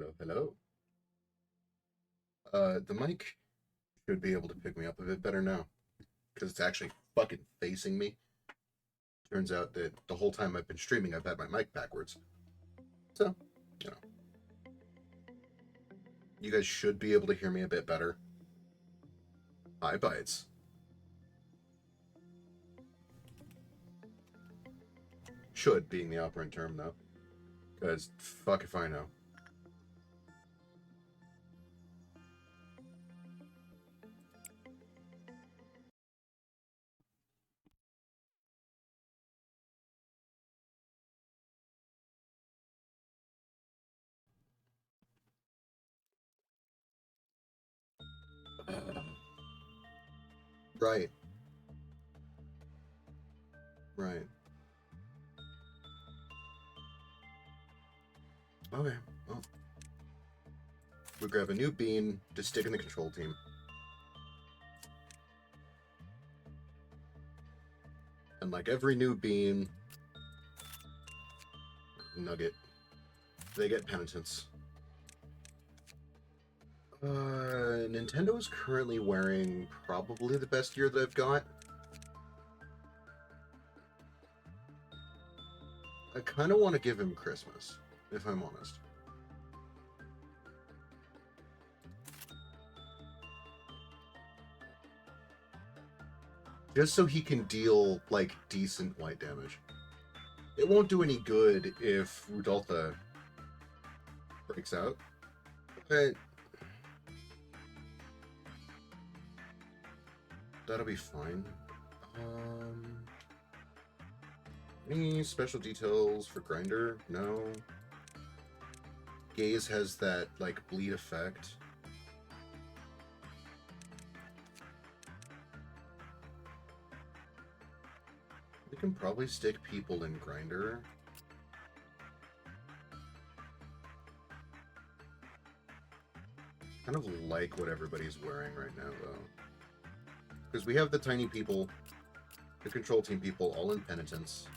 Hello, hello. The mic should be able to pick me up a bit better now, because it's actually fucking facing me. Turns out that the whole time I've been streaming, I've had my mic backwards. So, you know. You guys should be able to hear me a bit better. Hi, Bites. Should being the operant term, though. Because fuck if I know. Right. Right. Okay, well. We grab a new bean to stick in the control team. And like every new bean, nugget, they get penitence. Nintendo is currently wearing probably the best gear that I've got. I kind of want to give him Christmas, if I'm honest. Just so he can deal, like, decent light damage. It won't do any good if Rudolpha breaks out, but that'll be fine. Any special details for Grinder? No. Gaze has that, like, bleed effect. We can probably stick people in Grinder. Kind of like what everybody's wearing right now, though. Because we have the tiny people, the control team people, all in penitence.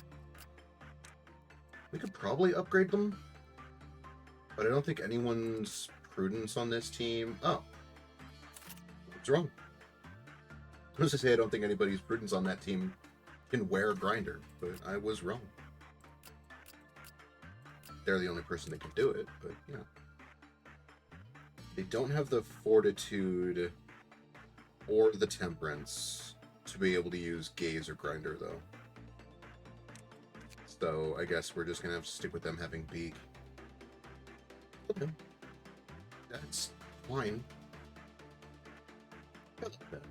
We could probably upgrade them, but I don't think anyone's prudence on this team. Oh. What's wrong? I was to say I don't think anybody's prudence on that team can wear Grinder, but I was wrong. They're the only person that can do it, but yeah. They don't have the fortitude or the temperance to be able to use Gaze or Grinder, though. So I guess we're just gonna have to stick with them having Beak. Okay. That's fine. I like that.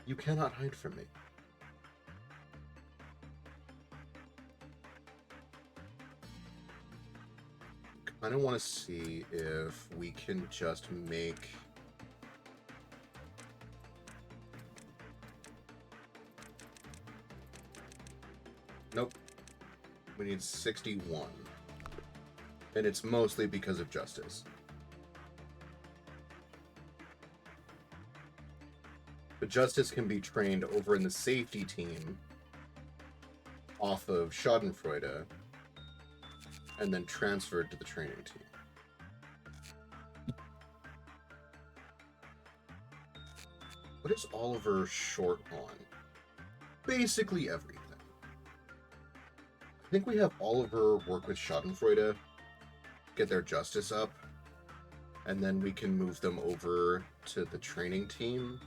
You cannot hide from me. I kind of want to see if we can just make... Nope. We need 61. And it's mostly because of Justice. But Justice can be trained over in the safety team off of Schadenfreude and then transferred to the training team. What is Oliver short on? Basically everything. I think we have Oliver work with Schadenfreude, get their justice up, and then we can move them over to the training team.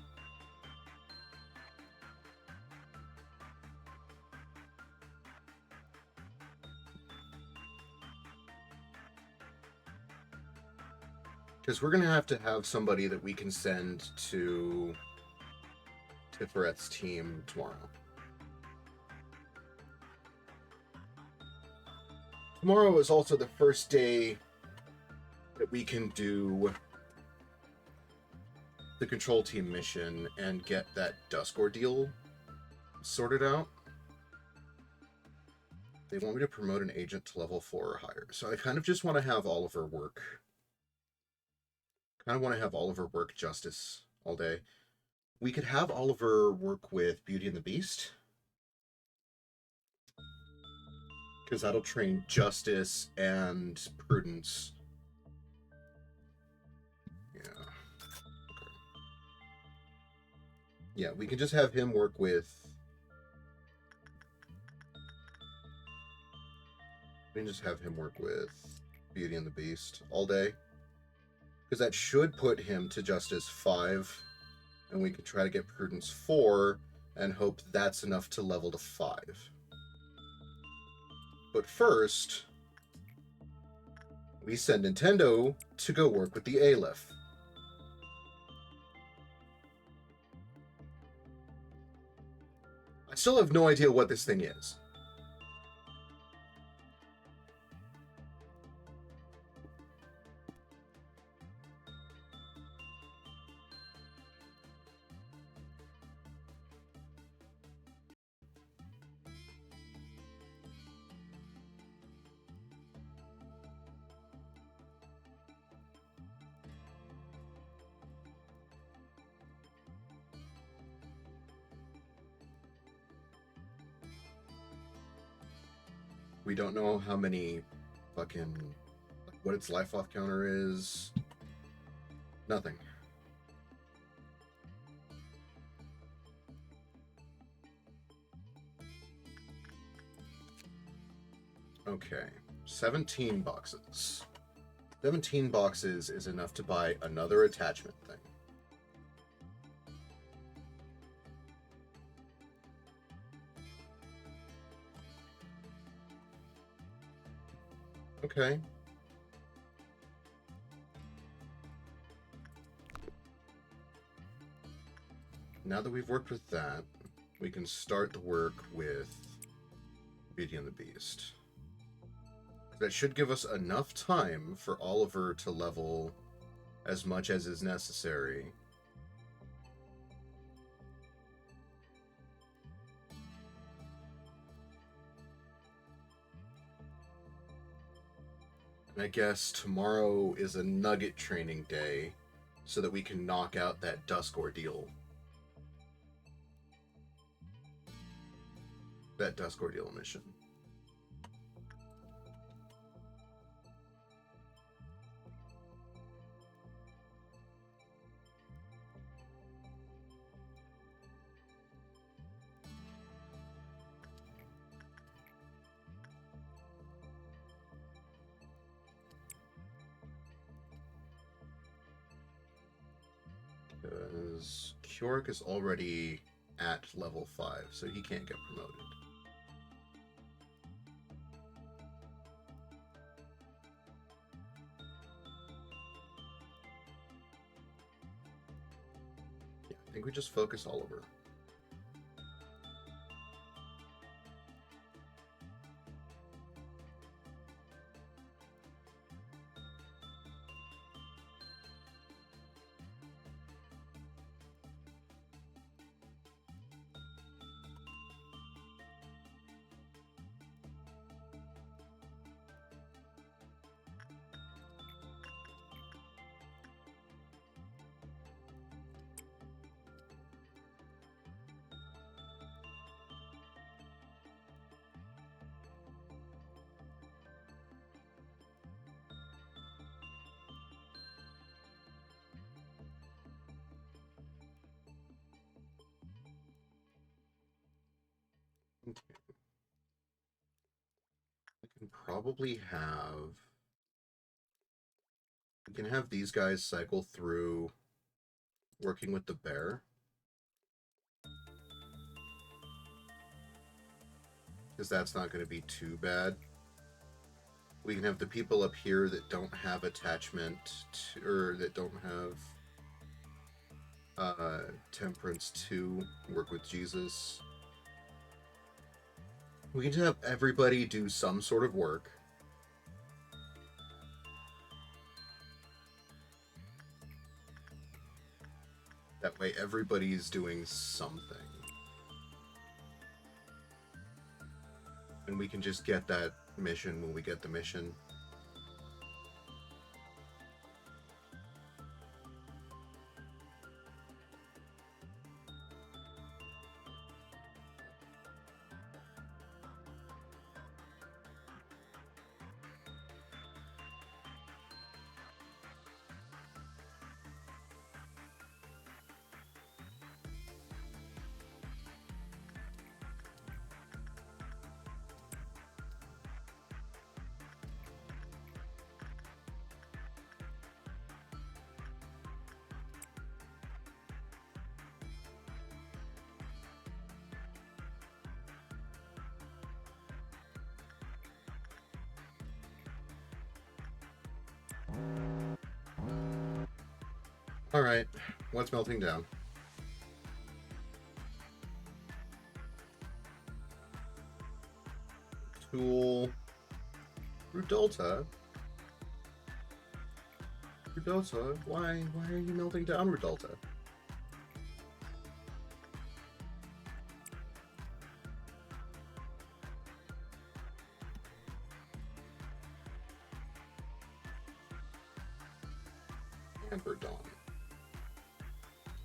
Because we're going to have somebody that we can send to Tiferet team tomorrow. Tomorrow is also the first day that we can do the control team mission and get that Dusk Ordeal sorted out. They want me to promote an agent to level 4 or higher. So I kind of just want to have Oliver work. Kind of want to have Oliver work Justice all day. We could have Oliver work with Beauty and the Beast. Because that'll train justice and prudence. Yeah. Okay. Yeah, we can just have him work with... We can just have him work with Beauty and the Beast all day. Because that should put him to Justice 5. And we could try to get Prudence 4 and hope that's enough to level to 5. But first, we send Nintendo to go work with the Aleph. I still have no idea what this thing is. We don't know how many fucking... what its life off counter is. Nothing. Okay. 17 boxes. 17 boxes is enough to buy another attachment thing. Okay. Now that we've worked with that, we can start the work with Beauty and the Beast. That should give us enough time for Oliver to level as much as is necessary. And I guess tomorrow is a nugget training day so that we can knock out that Dusk Ordeal. That Dusk Ordeal mission. Because Keurig is already at level 5, so he can't get promoted. Yeah, I think we just focus Oliver. Probably have... We can have these guys cycle through working with the bear. Because that's not going to be too bad. We can have the people up here that don't have attachment to, or that don't have temperance to work with Jesus. We can just have everybody do some sort of work. That way everybody's doing something. And we can just get that mission when we get the mission. Alright, what's melting down? Tool. Rudolta? Rudolta? Why are you melting down, Rudolta? Amber Dawn.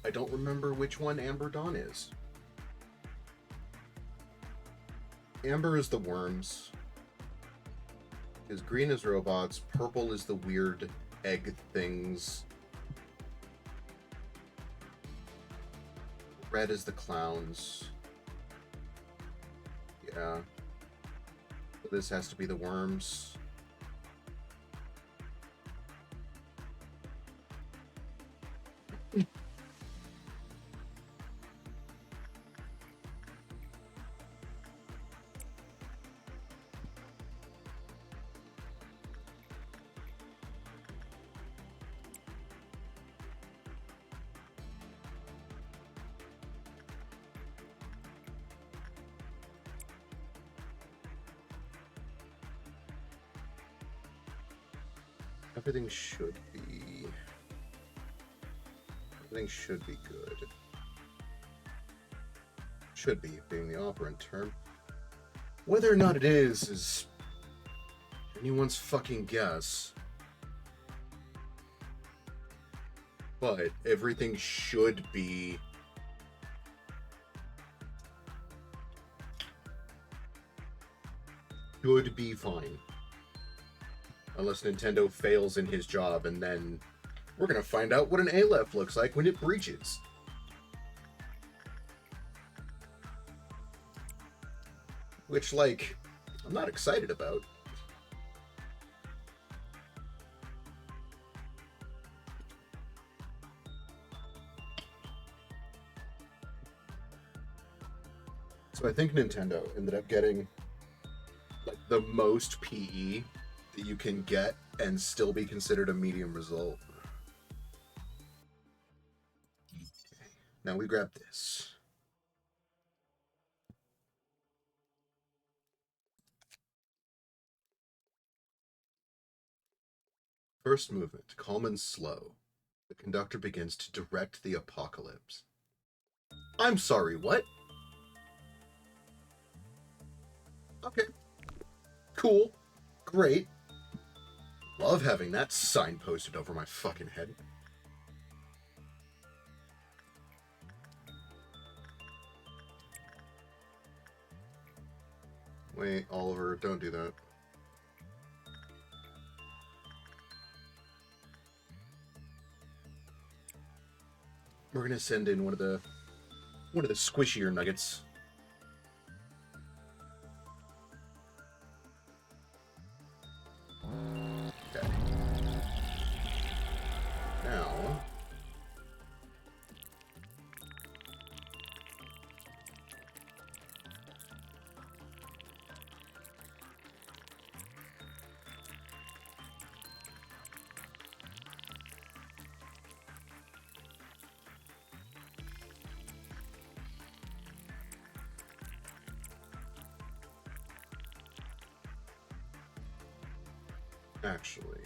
I don't remember which one Amber Dawn is. Amber is the worms. Because green is robots, purple is the weird egg things. Red is the clowns. Yeah. This has to be the worms. Everything should be good. Should be, being the operant term. Whether or not it is anyone's fucking guess. But everything should be fine. Unless Nintendo fails in his job, and then we're gonna find out what an Aleph looks like when it breaches. Which, like, I'm not excited about. So I think Nintendo ended up getting, like, the most PE that you can get and still be considered a medium result. Okay. Now we grab this. First movement, calm and slow. The conductor begins to direct the apocalypse. I'm sorry, what? Okay. Cool. Great. Love having that sign posted over my fucking head. Wait, Oliver, don't do that. We're gonna send in one of the squishier nuggets. Okay. Now, actually,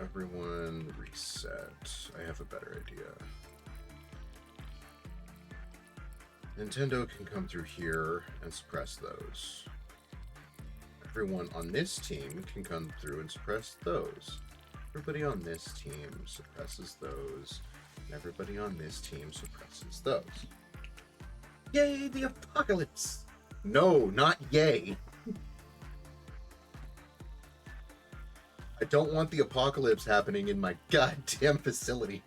everyone reset. I have a better idea. Nintendo can come through here and suppress those. Everyone on this team can come through and suppress those. Everybody on this team suppresses those. And everybody on this team suppresses those. Yay, the apocalypse! No, not yay. I don't want the apocalypse happening in my goddamn facility.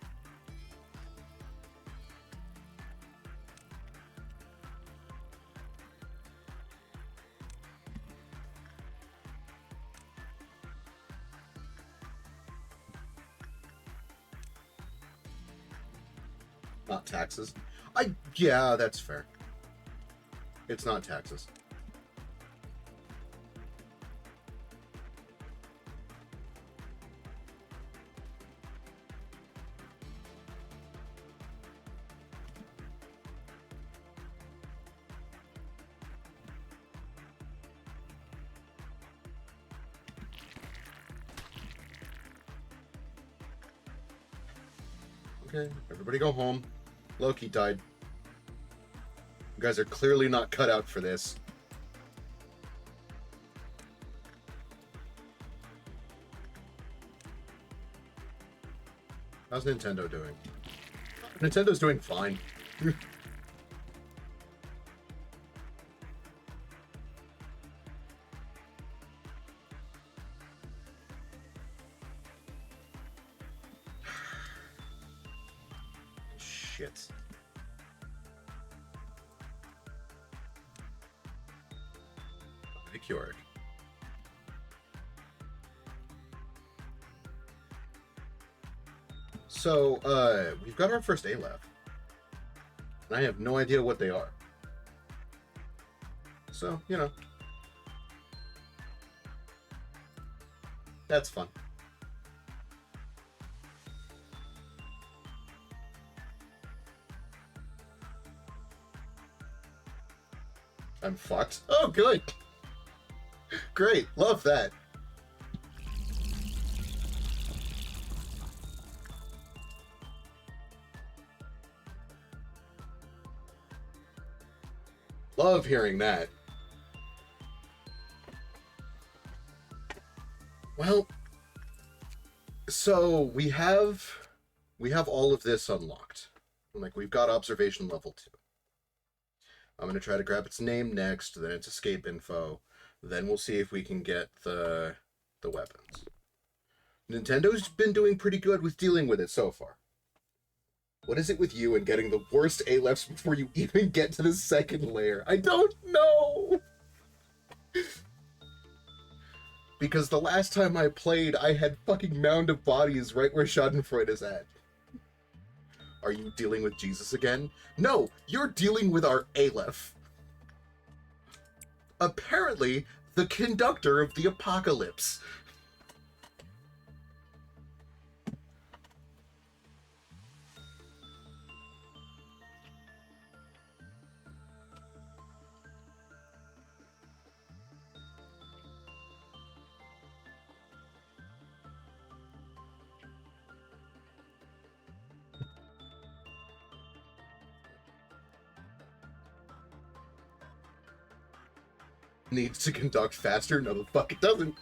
Not taxes. Yeah, that's fair. It's not taxes. Okay, everybody go home. Loki died. You guys are clearly not cut out for this. How's Nintendo doing? Nintendo's doing fine. Shit. Yorick. So, we've got our first Aleph. And I have no idea what they are. So, you know. That's fun. I'm fucked. Oh, good. Great. Love that. Love hearing that. Well, so we have all of this unlocked. Like, we've got observation level 2. I'm going to try to grab its name next, then its escape info. Then we'll see if we can get the weapons. Nintendo's been doing pretty good with dealing with it so far. What is it with you and getting the worst Alephs before you even get to the second layer? I don't know! Because the last time I played, I had fucking Mound of Bodies right where Schadenfreude is at. Are you dealing with Jesus again? No, you're dealing with our Aleph. Apparently, the conductor of the apocalypse. Needs to conduct faster? No, the fuck it doesn't.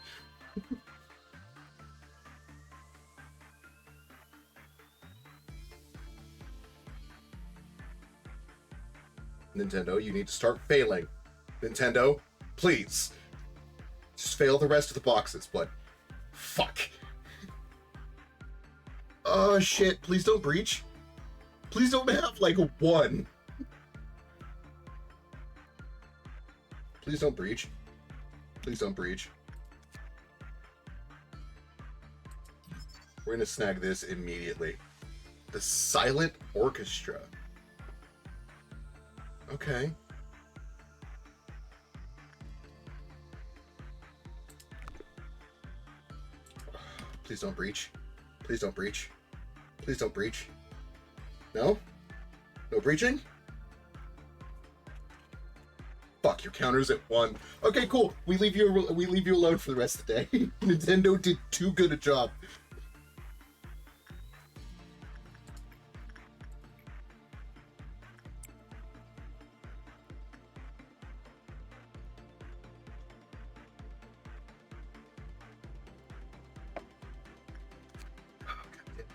Nintendo, you need to start failing. Nintendo, please. Just fail the rest of the boxes, but fuck. Oh shit, please don't breach. Please don't have like a 1. Please don't breach. Please don't breach. We're gonna snag this immediately. The Silent Orchestra. Okay. Please don't breach. Please don't breach. Please don't breach. No? No breaching? Fuck, your counter's at 1. Okay, cool. We leave you alone for the rest of the day. Nintendo did too good a job.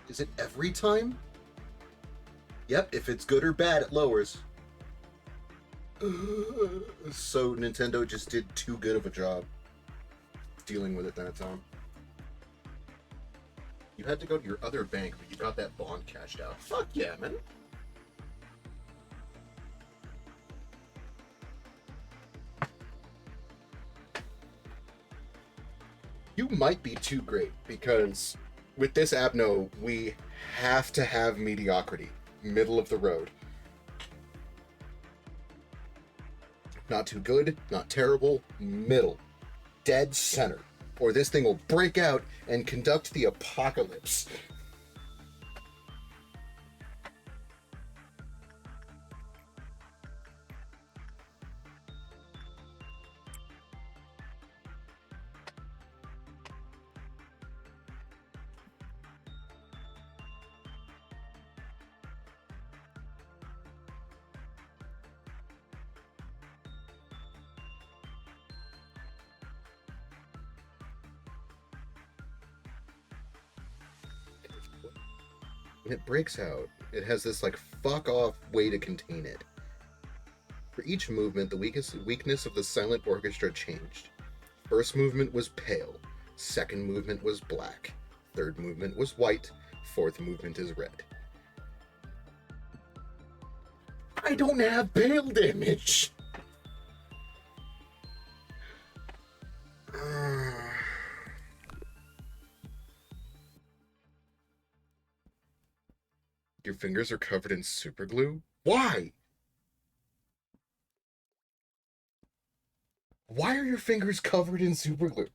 Is it every time? Yep, if it's good or bad, it lowers. So Nintendo just did too good of a job dealing with it that time. You had to go to your other bank, but you got that bond cashed out. Fuck yeah, man. You might be too great, because with this Abno, we have to have mediocrity. Middle of the road. Not too good, not terrible, middle. Dead center. Or this thing will break out and conduct the apocalypse. when it breaks out, it has this like fuck off way to contain it. For each movement, the weakness of the silent orchestra changed. First movement was pale, second movement was black, third movement was white, fourth movement is red. I don't have pale damage! Your fingers are covered in super glue? Why? Why are your fingers covered in super glue?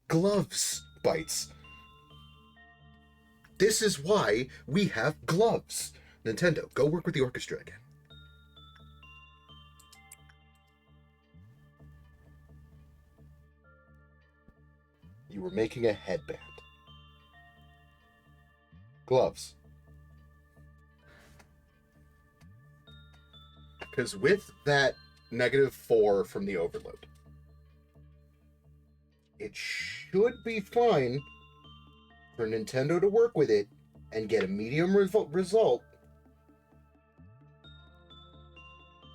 Gloves, Bites. This is why we have gloves. Nintendo, go work with the orchestra again. You were making a headband. Gloves. Because with that -4 from the overload, it should be fine for Nintendo to work with it and get a medium result.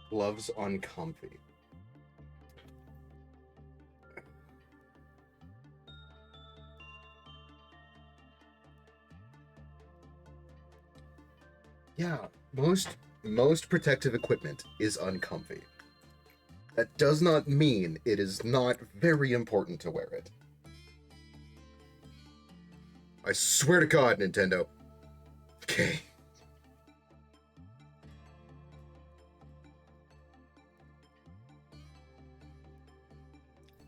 Gloves uncomfy. Yeah, most protective equipment is uncomfy. That does not mean it is not very important to wear it. I swear to God, Nintendo. Okay.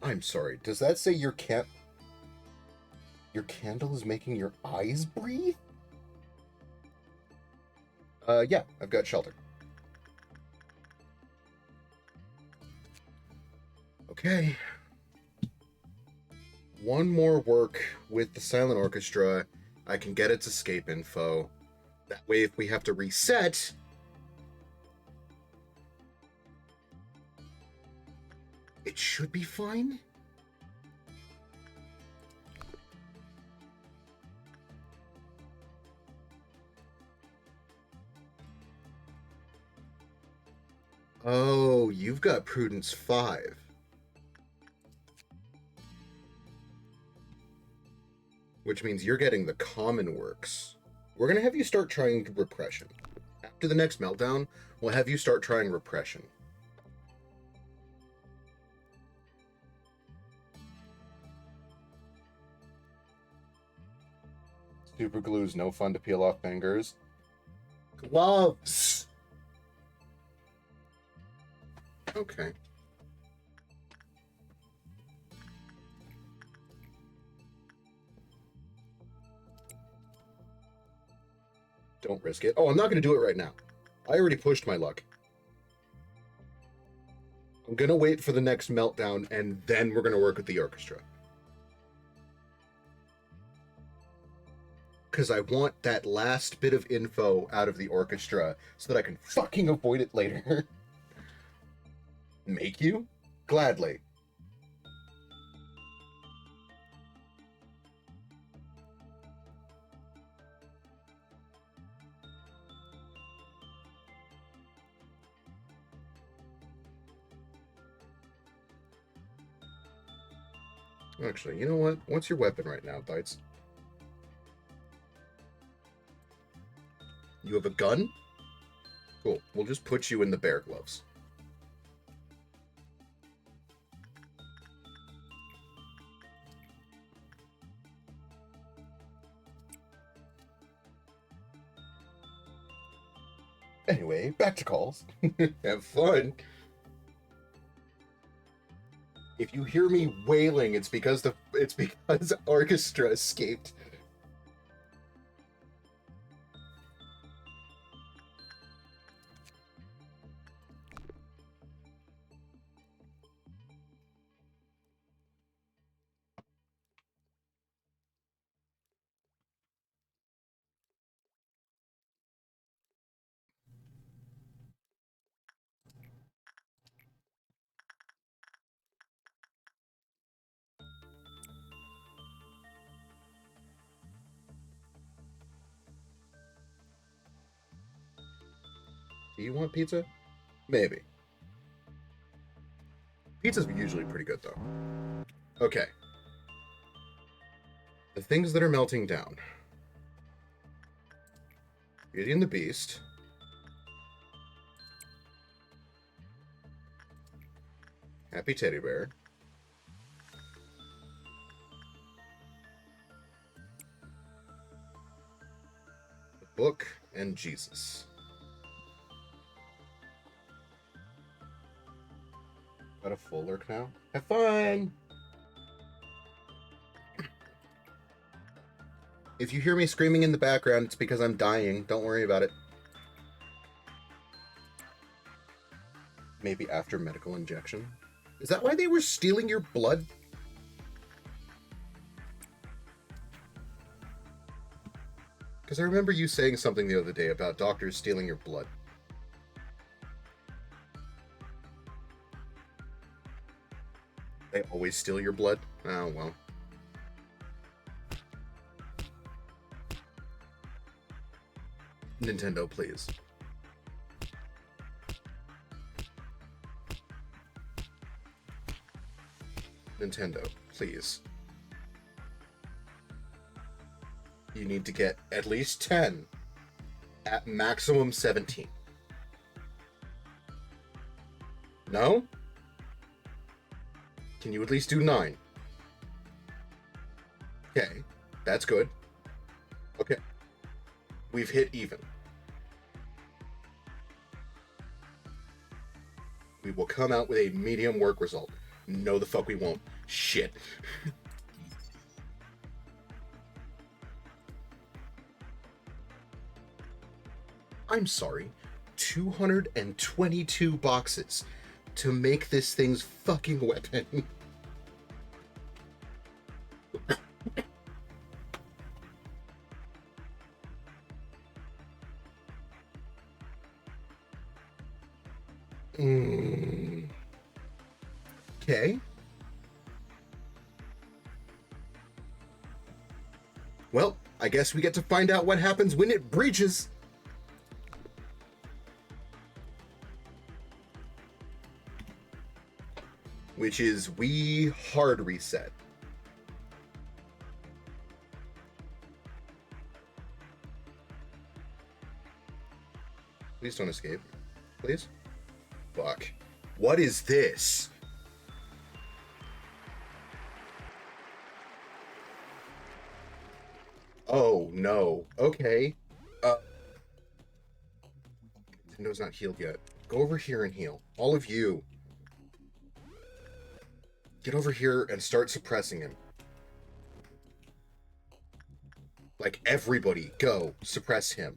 I'm sorry, does that say your candle is making your eyes breathe? Yeah, I've got shelter. Okay. One more work with the silent orchestra. I can get its escape info. That way, if we have to reset, it should be fine. Oh, you've got Prudence 5. Which means you're getting the common works. We're going to have you start trying repression. After the next meltdown, we'll have you start trying repression. Super glue's no fun to peel off fingers. Gloves! Okay. Don't risk it. Oh, I'm not going to do it right now. I already pushed my luck. I'm going to wait for the next meltdown, and then we're going to work with the orchestra. Because I want that last bit of info out of the orchestra so that I can fucking avoid it later. Make you? Gladly. Actually, you know what? What's your weapon right now, Bites? You have a gun? Cool. We'll just put you in the bear gloves. Anyway, back to calls. Have fun. If you hear me wailing, it's because orchestra escaped. Do you want pizza? Maybe. Pizza's usually pretty good, though. Okay. The things that are melting down. Beauty and the Beast. Happy Teddy Bear. The Book and Jesus. Got a full lurk now? Have fun! If you hear me screaming in the background, it's because I'm dying. Don't worry about it. Maybe after medical injection. Is that why they were stealing your blood? Because I remember you saying something the other day about doctors stealing your blood. They always steal your blood? Oh, well. Nintendo, please. Nintendo, please. You need to get at least 10. At maximum 17. No? Can you at least do 9? Okay, that's good. Okay. We've hit even. We will come out with a medium work result. No, the fuck we won't. Shit. I'm sorry. 222 boxes to make this thing's fucking weapon. Okay. Well, I guess we get to find out what happens when it breaches. Which is we hard reset. Please don't escape. Please? Fuck. What is this? Oh, no. Okay. Nintendo's not healed yet. Go over here and heal. All of you. Get over here and start suppressing him. Like, everybody, go. Suppress him.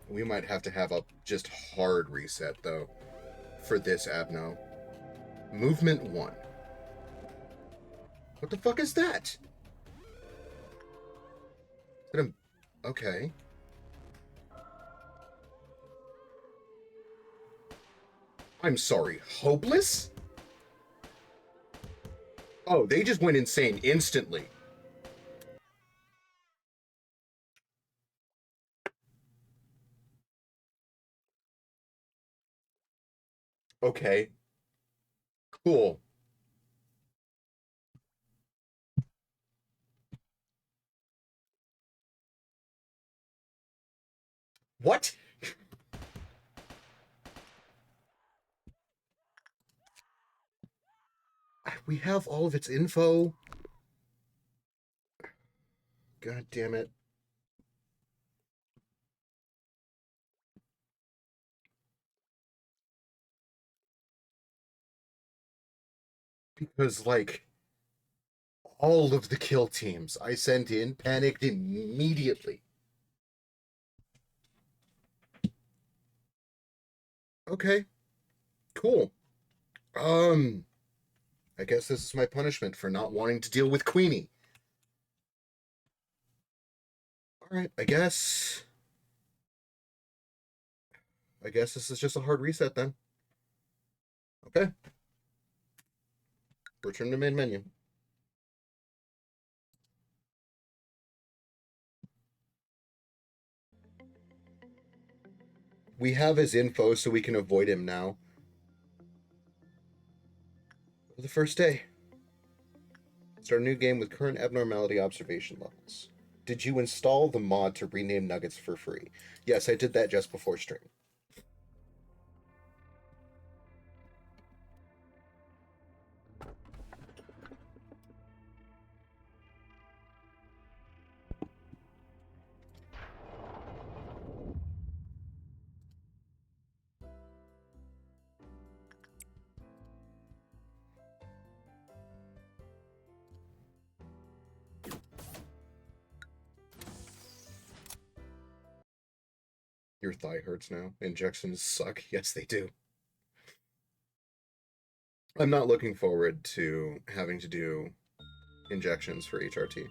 We might have to have a just hard reset, though, for this Abno. Movement 1. What the fuck is that? Okay. I'm sorry, hopeless? Oh, they just went insane instantly. Okay. Cool. What? We have all of its info. God damn it. Because, like, all of the kill teams I sent in panicked immediately. Okay. Cool. I guess this is my punishment for not wanting to deal with Queenie. Alright, I guess this is just a hard reset then. Okay. Return to main menu. We have his info so we can avoid him now. The first day. Start a new game with current abnormality observation levels. Did you install the mod to rename Nuggets for free? Yes, I did that just before stream. Your thigh hurts now. Injections suck. Yes, they do. I'm not looking forward to having to do injections for HRT.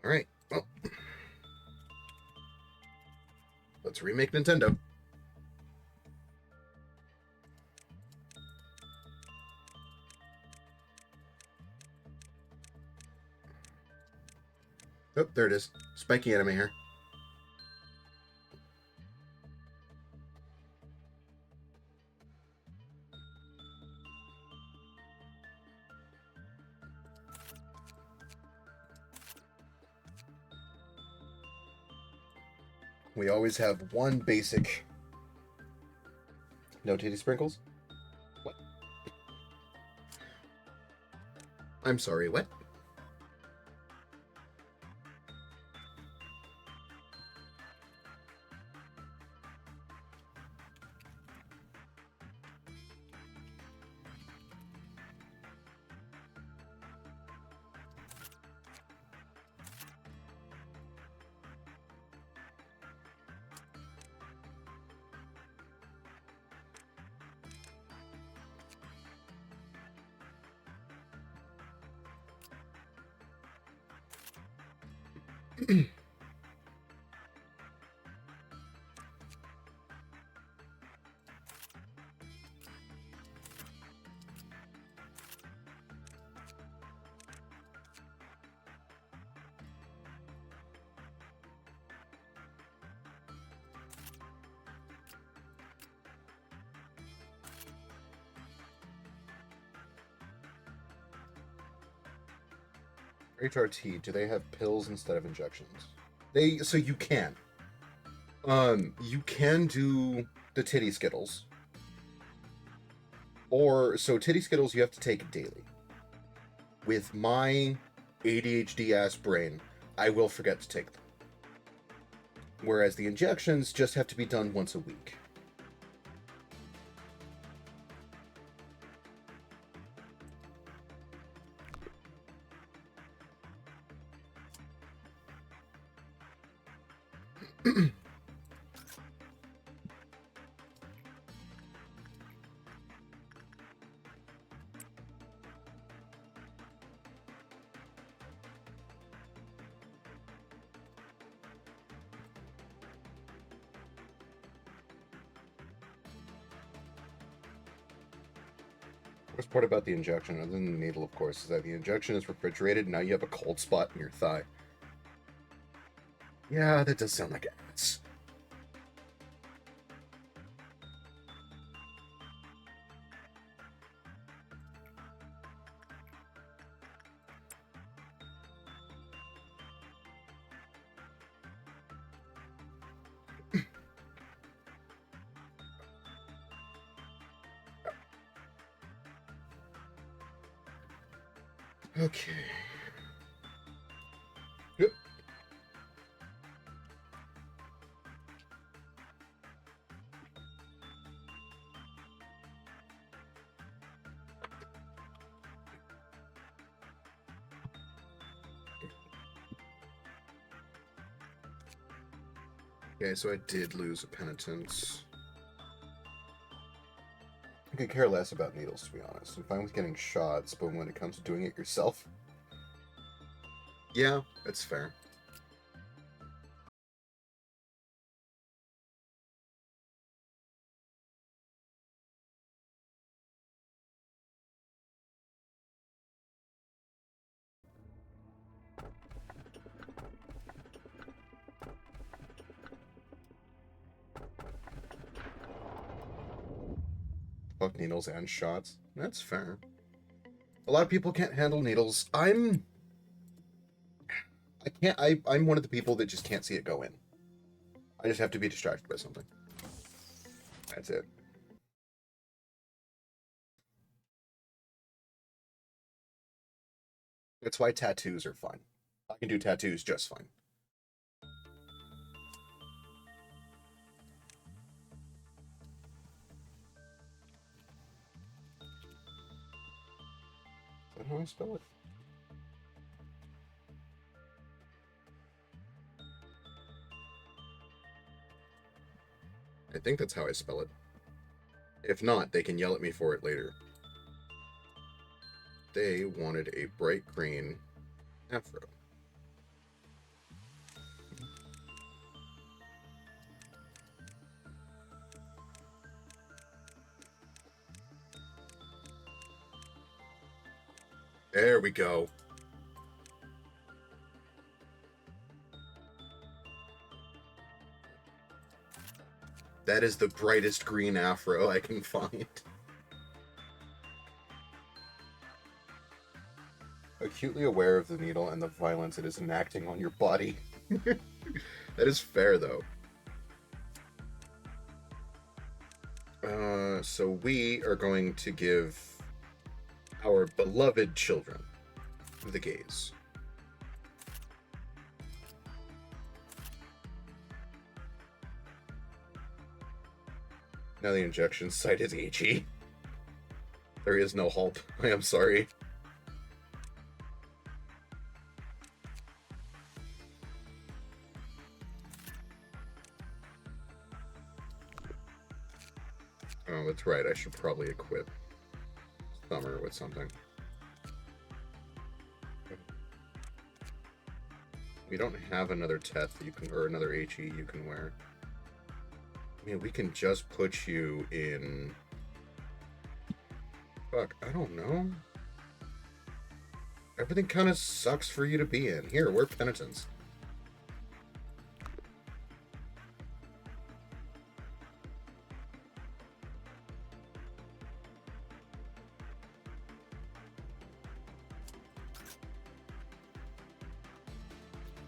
All right. Well, let's remake Nintendo. Oh, there it is. Spiky anime here. We always have one basic... No titty sprinkles? What? I'm sorry, what? HRT, do they have pills instead of injections? So you can. You can do the titty skittles. So titty skittles you have to take daily. With my ADHD ass brain, I will forget to take them. Whereas the injections just have to be done once a week. Worst part about the injection, other than the needle, of course, is that the injection is refrigerated, and now you have a cold spot in your thigh. Yeah, that does sound like ass. Okay. Yep. Okay, so I did lose a penitence. I could care less about needles, to be honest. I'm fine with getting shots, but when it comes to doing it yourself... Yeah, that's fair. Fuck needles and shots. That's fair. A lot of people can't handle needles. I can't. I'm one of the people that just can't see it go in. I just have to be distracted by something. That's it. That's why tattoos are fun. I can do tattoos just fine. Is that how I spell it? I think that's how I spell it. If not, they can yell at me for it later. They wanted a bright green afro. There we go. That is the brightest green afro I can find. Acutely aware of the needle and the violence it is enacting on your body. That is fair, though. So we are going to give our beloved children the gaze. Now the injection site is HE. There is no halt. I am sorry. Oh, that's right. I should probably equip Summer with something. We don't have another Teth you can, or another HE you can wear. I mean, we can just put you in... Fuck, I don't know. Everything kind of sucks for you to be in. Here, wear Penitence.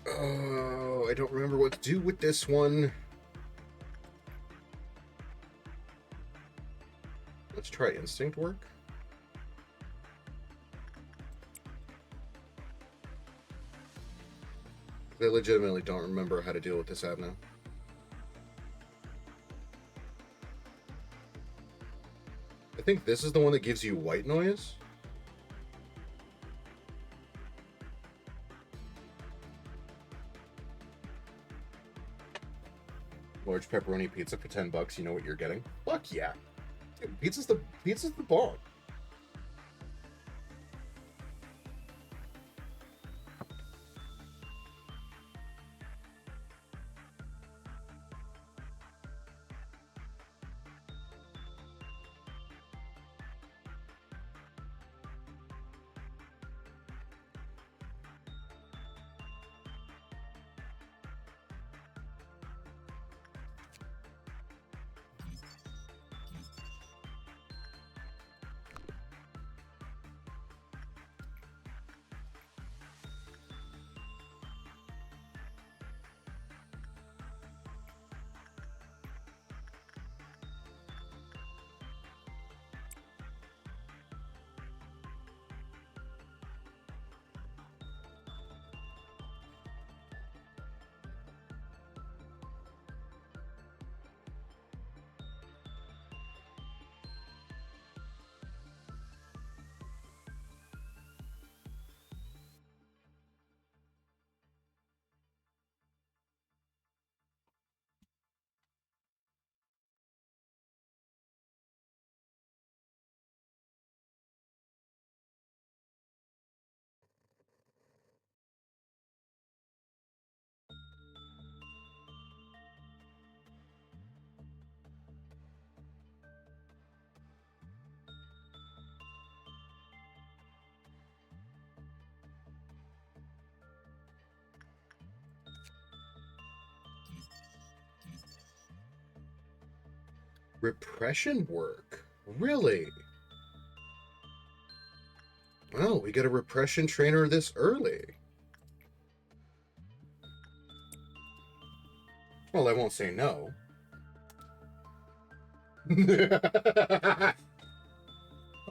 Oh, I don't remember what to do with this one. Let's try Instinct work. I legitimately don't remember how to deal with this app now. I think this is the one that gives you white noise. Large pepperoni pizza for $10. You know what you're getting? Fuck yeah. Dude, pizza's the bomb. Repression work. Really? Oh, we got a repression trainer this early. Well, I won't say no.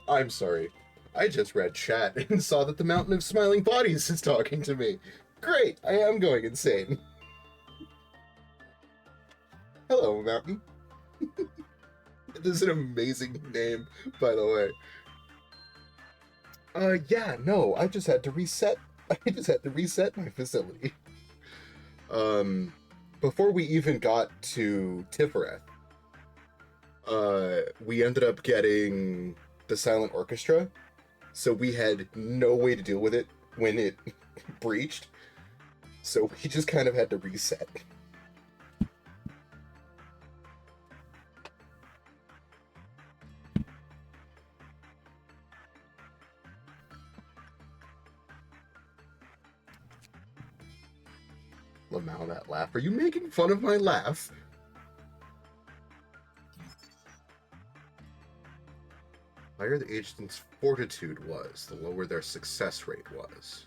I'm sorry. I just read chat and saw that the Mountain of Smiling Bodies is talking to me. Great, I am going insane. Hello, Mountain. This is an amazing name, by the way. Yeah, no, I just had to reset. I just had to reset my facility. Before we even got to Tiferet, we ended up getting the Silent Orchestra, so we had no way to deal with it when it breached, so we just kind of had to reset. Lamau, that laugh. Are you making fun of my laugh? The higher the agent's fortitude was, the lower their success rate was.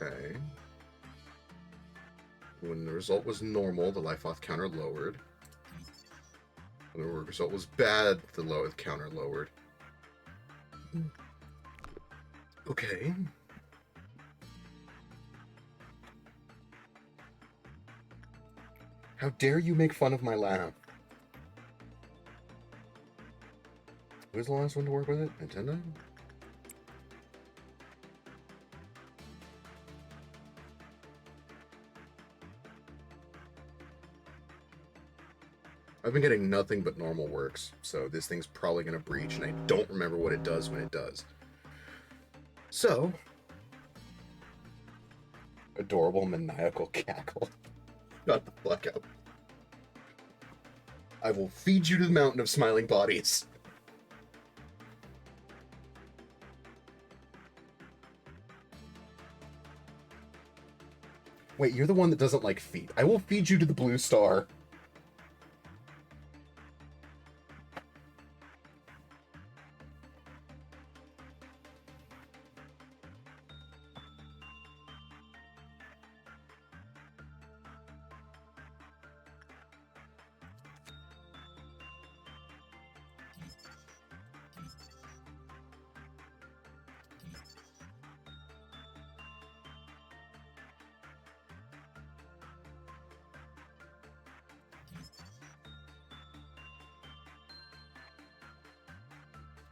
Okay. When the result was normal, the life auth counter lowered. When the result was bad, the counter lowered. Okay. How dare you make fun of my laugh? Who's the last one to work with it? Nintendo? I've been getting nothing but normal works, so this thing's probably going to breach, and I don't remember what it does when it does. So, adorable maniacal cackle. Shut the fuck up. I will feed you to the Mountain of Smiling Bodies. Wait, you're the one that doesn't like feet. I will feed you to the Blue Star.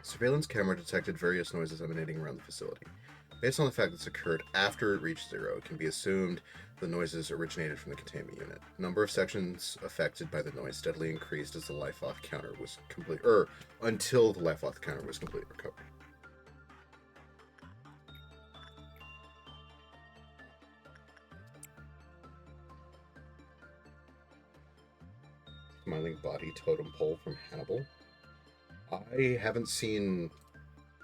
Surveillance camera detected various noises emanating around the facility. Based on the fact this occurred after it reached zero, it can be assumed the noises originated from the containment unit. Number of sections affected by the noise steadily increased as the life auth counter was until the life auth counter was completely recovered. Smiling body totem pole from Hannibal. I haven't seen...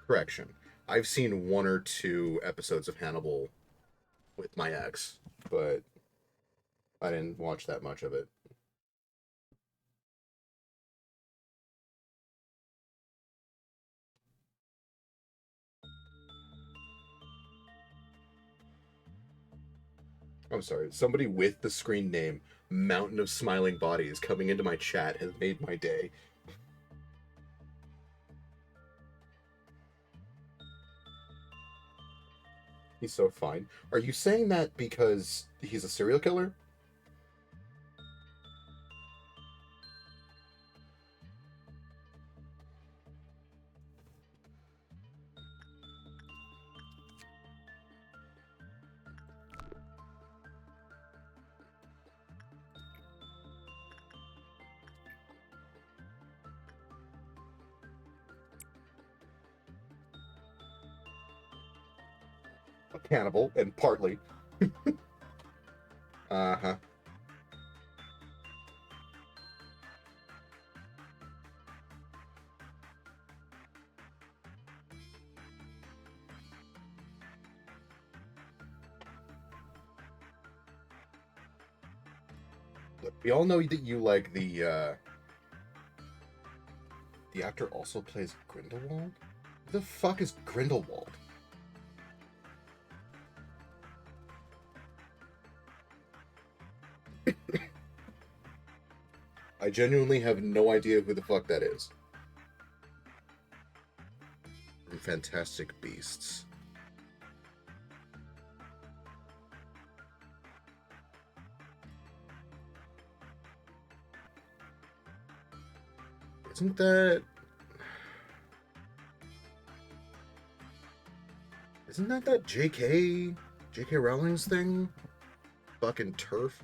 Correction. I've seen 1 or 2 episodes of Hannibal with my ex, but I didn't watch that much of it. I'm sorry. Somebody with the screen name Mountain of Smiling Bodies coming into my chat has made my day. He's so fine. Are you saying that because he's a serial killer? A cannibal, and partly. Uh-huh. Look, we all know that you like the The actor also plays Grindelwald? Who the fuck is Grindelwald? I genuinely have no idea who the fuck that is. From Fantastic Beasts. Isn't that J.K. Rowling's thing? Fucking turf.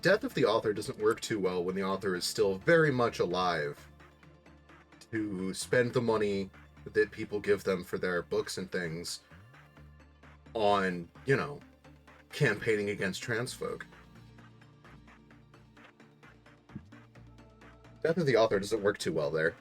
Death of the author doesn't work too well when the author is still very much alive to spend the money that people give them for their books and things on, you know, campaigning against trans folk. Death of the author doesn't work too well there.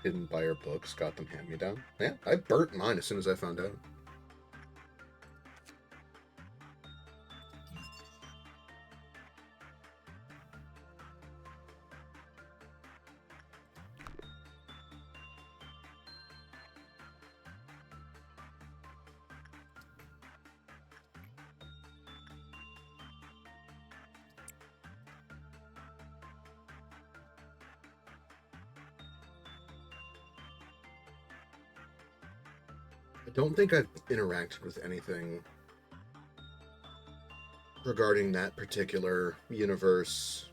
Didn't buy her books, got them hand-me-down. Yeah, I burnt mine as soon as I found out. I don't think I've interacted with anything regarding that particular universe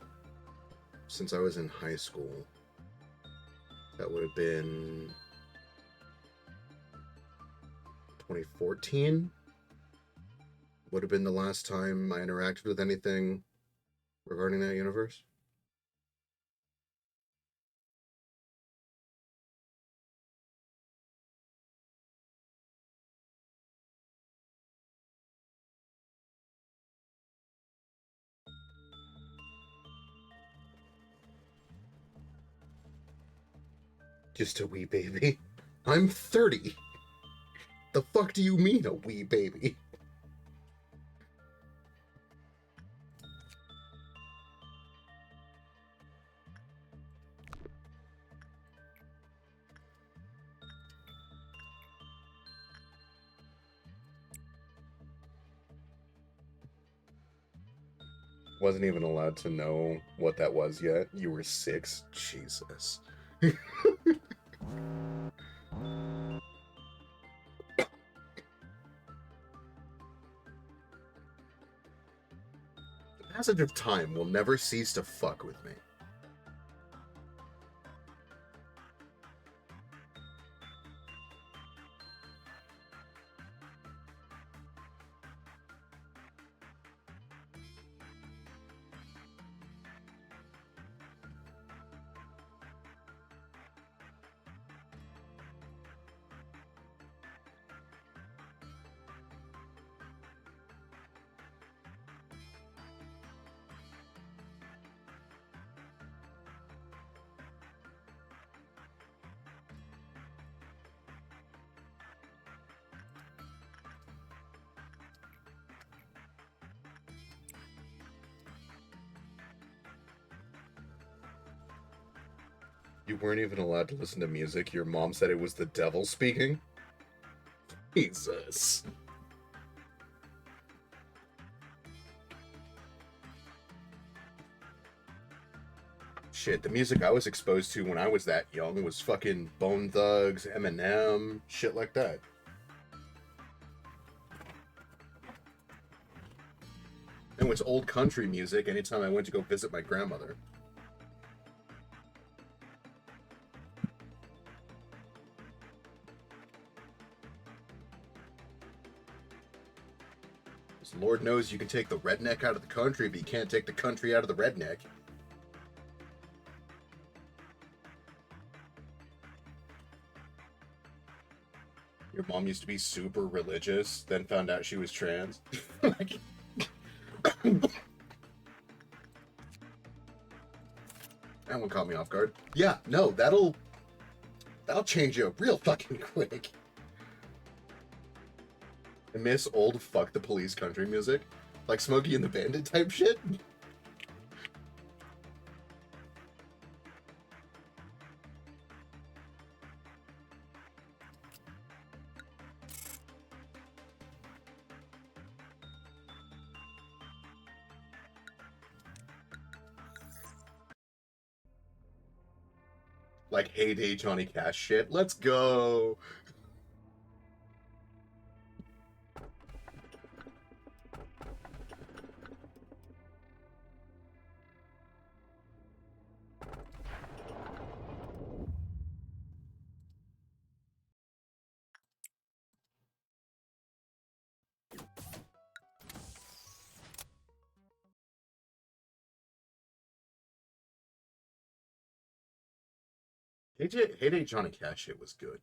since I was in high school. That would have been 2014. Would have been the last time I interacted with anything regarding that universe. Just a wee baby. I'm 30. The fuck do you mean a wee baby? Wasn't even allowed to know what that was yet. You were 6? Jesus. The passage of time will never cease to fuck with me. You weren't even allowed to listen to music. Your mom said it was the devil speaking? Jesus. Shit, the music I was exposed to when I was that young was fucking Bone Thugs, Eminem, shit like that. influence old country music anytime I went to go visit my grandmother. Lord knows you can take the redneck out of the country, but you can't take the country out of the redneck. Your mom used to be super religious, then found out she was trans. That one caught me off guard. Yeah, no, that'll change you up real fucking quick. I miss old fuck the police country music. Like Smokey and the Bandit type shit. Like heyday Johnny Cash shit. Let's go. Heyday Johnny Cash shit was good.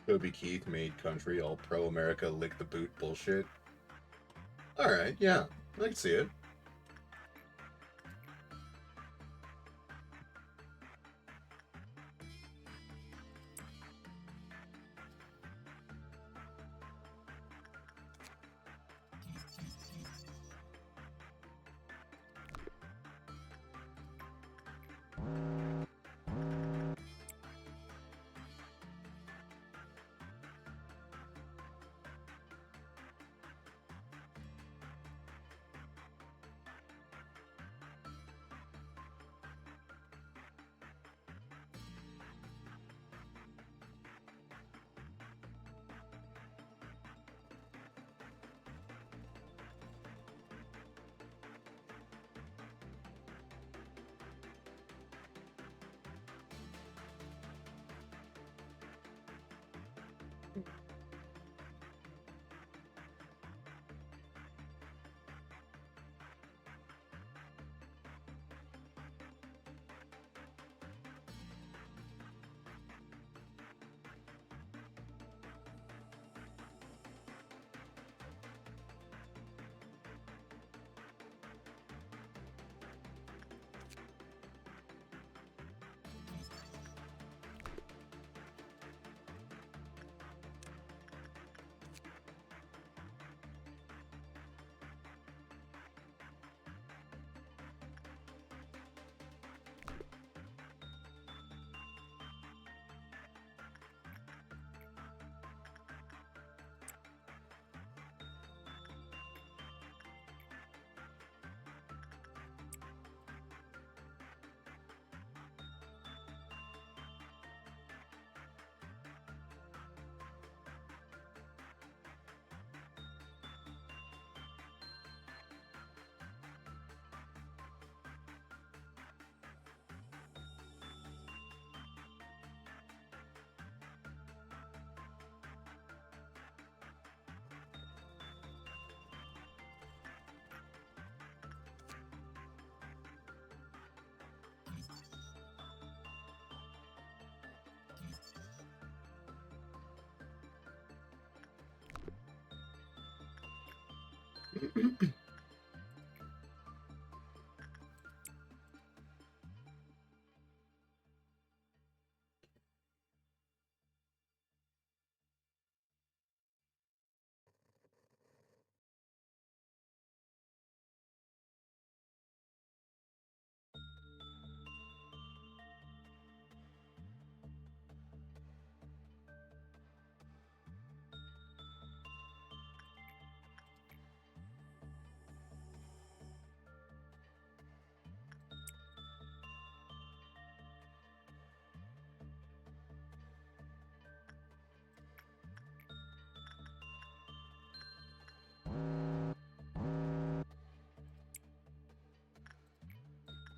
Toby Keith made country all pro-America, lick the boot bullshit. Alright, yeah, I can see it.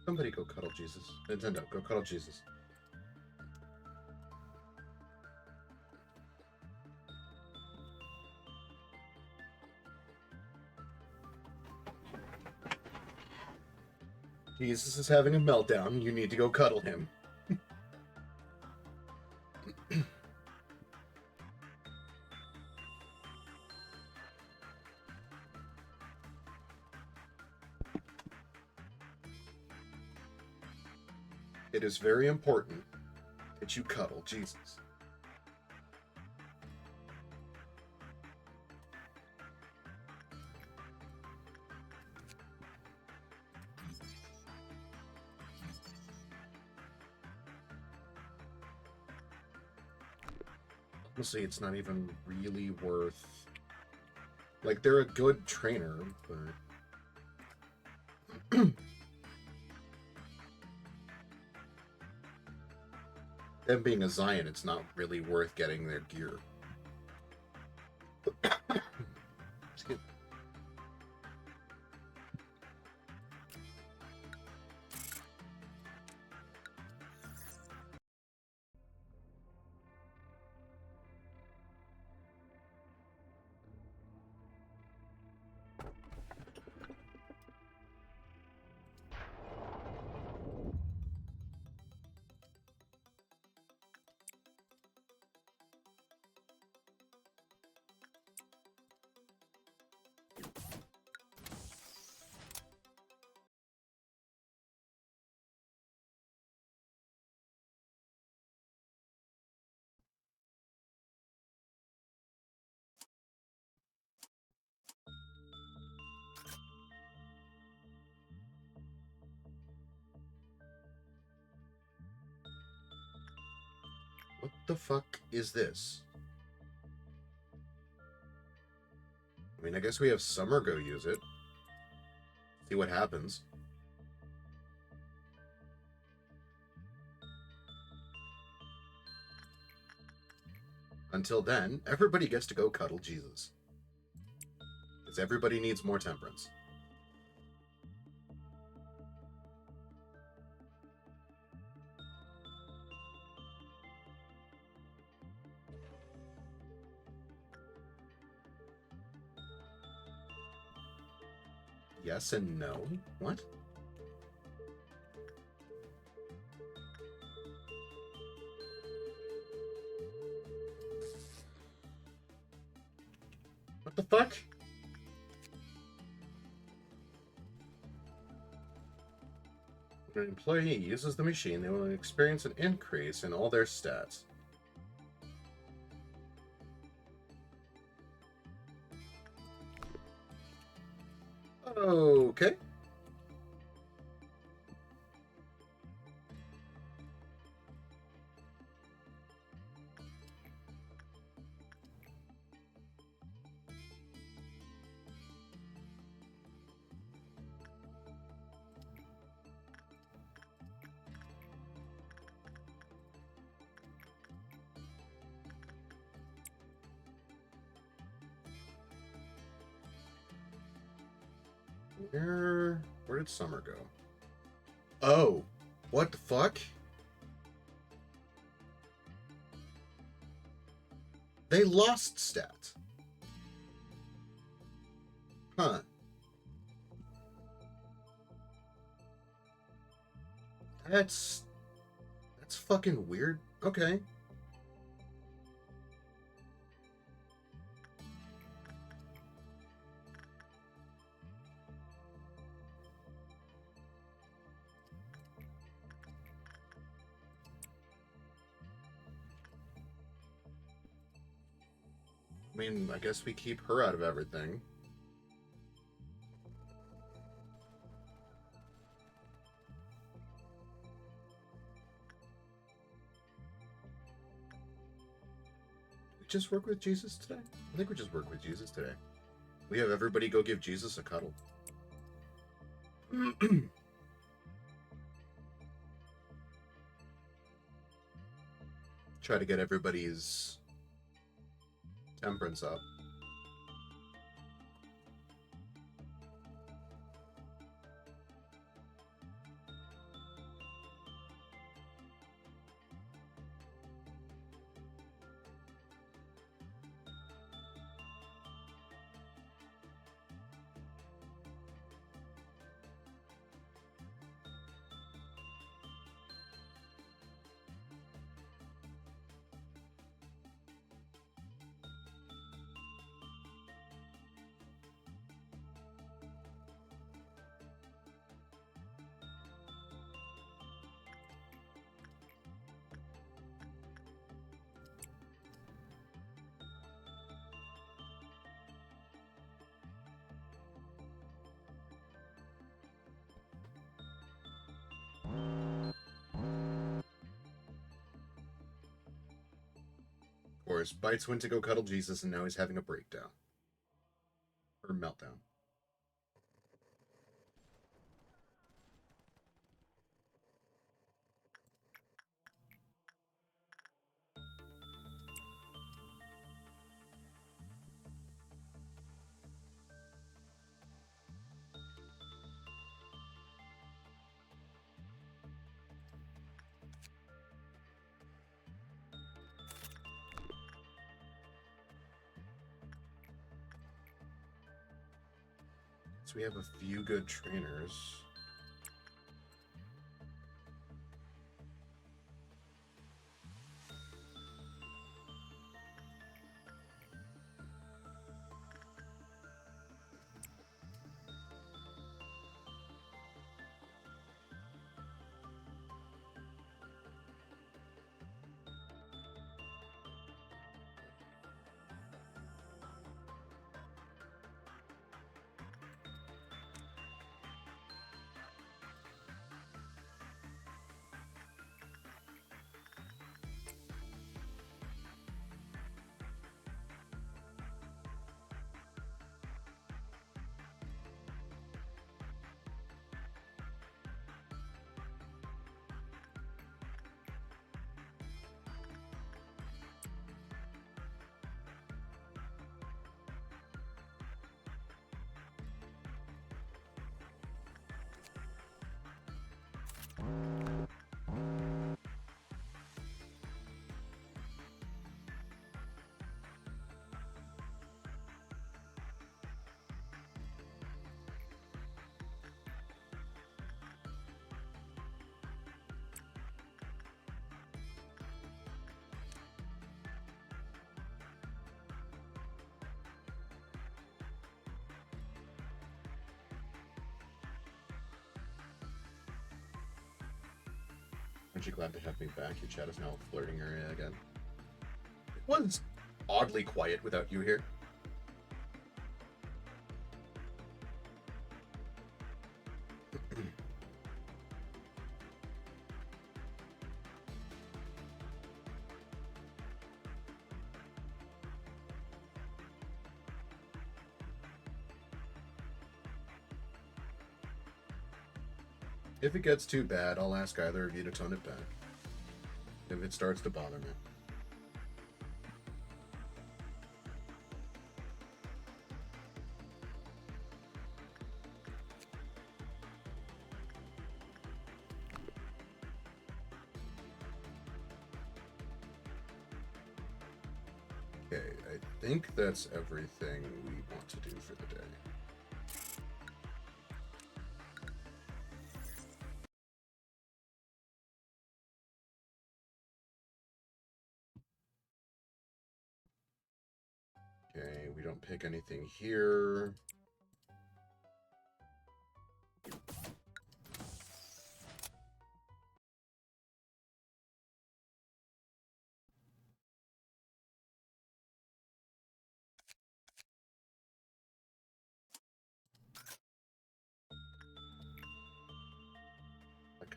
Somebody go cuddle Jesus. Nintendo, go cuddle Jesus. Jesus is having a meltdown. You need to go cuddle him. It is very important that you cuddle Jesus. Honestly, it's not even really worth... Like, they're a good trainer, but... Them being a Zion, it's not really worth getting their gear. Excuse me. What the fuck is this? I mean, I guess we have Summer go use it. See what happens. Until then, everybody gets to go cuddle Jesus. Because everybody needs more temperance. Yes and no? What? What the fuck? When an employee uses the machine, they will experience an increase in all their stats. Okay. Where did Summer go? Oh, what the fuck? They lost stats. Huh. That's fucking weird. Okay. mean, I guess we keep her out of everything. We just work with Jesus today? I think we just work with Jesus today. We have everybody go give Jesus a cuddle. Try to get everybody's temperance up. Of course, Bites went to go cuddle Jesus, and now he's having a breakdown. Or meltdown. So we have a few good trainers. Aren't you glad to have me back? Your chat is now a flirting area again. It was oddly quiet without you here. If it gets too bad, I'll ask either of you to tone it back. If it starts to bother me. Okay, I think that's everything we want to do for the day. Okay, we don't pick anything here.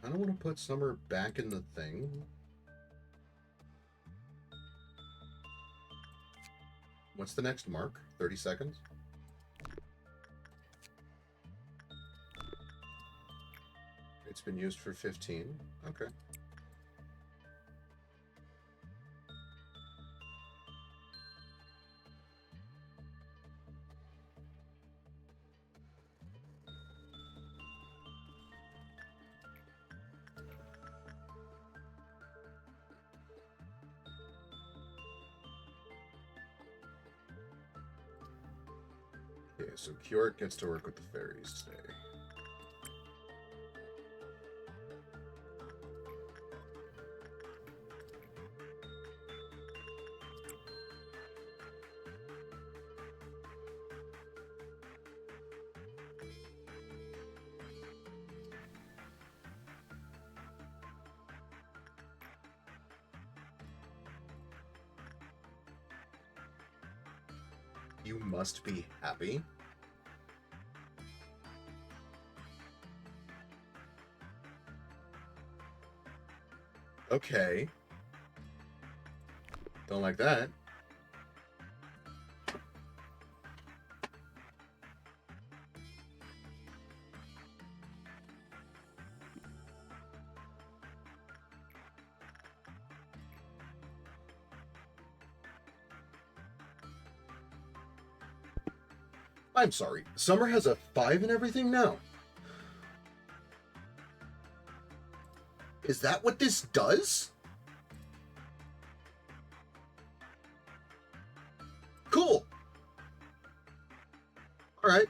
kind of want to put Summer back in the thing. What's the next mark? 30 seconds? It's been used for 15. Okay. Okay, so Kjork gets to work with the fairies today. You must be happy. Okay. Don't like that. I'm sorry. Summer has a 5 and everything now. Is that what this does? Cool. All right.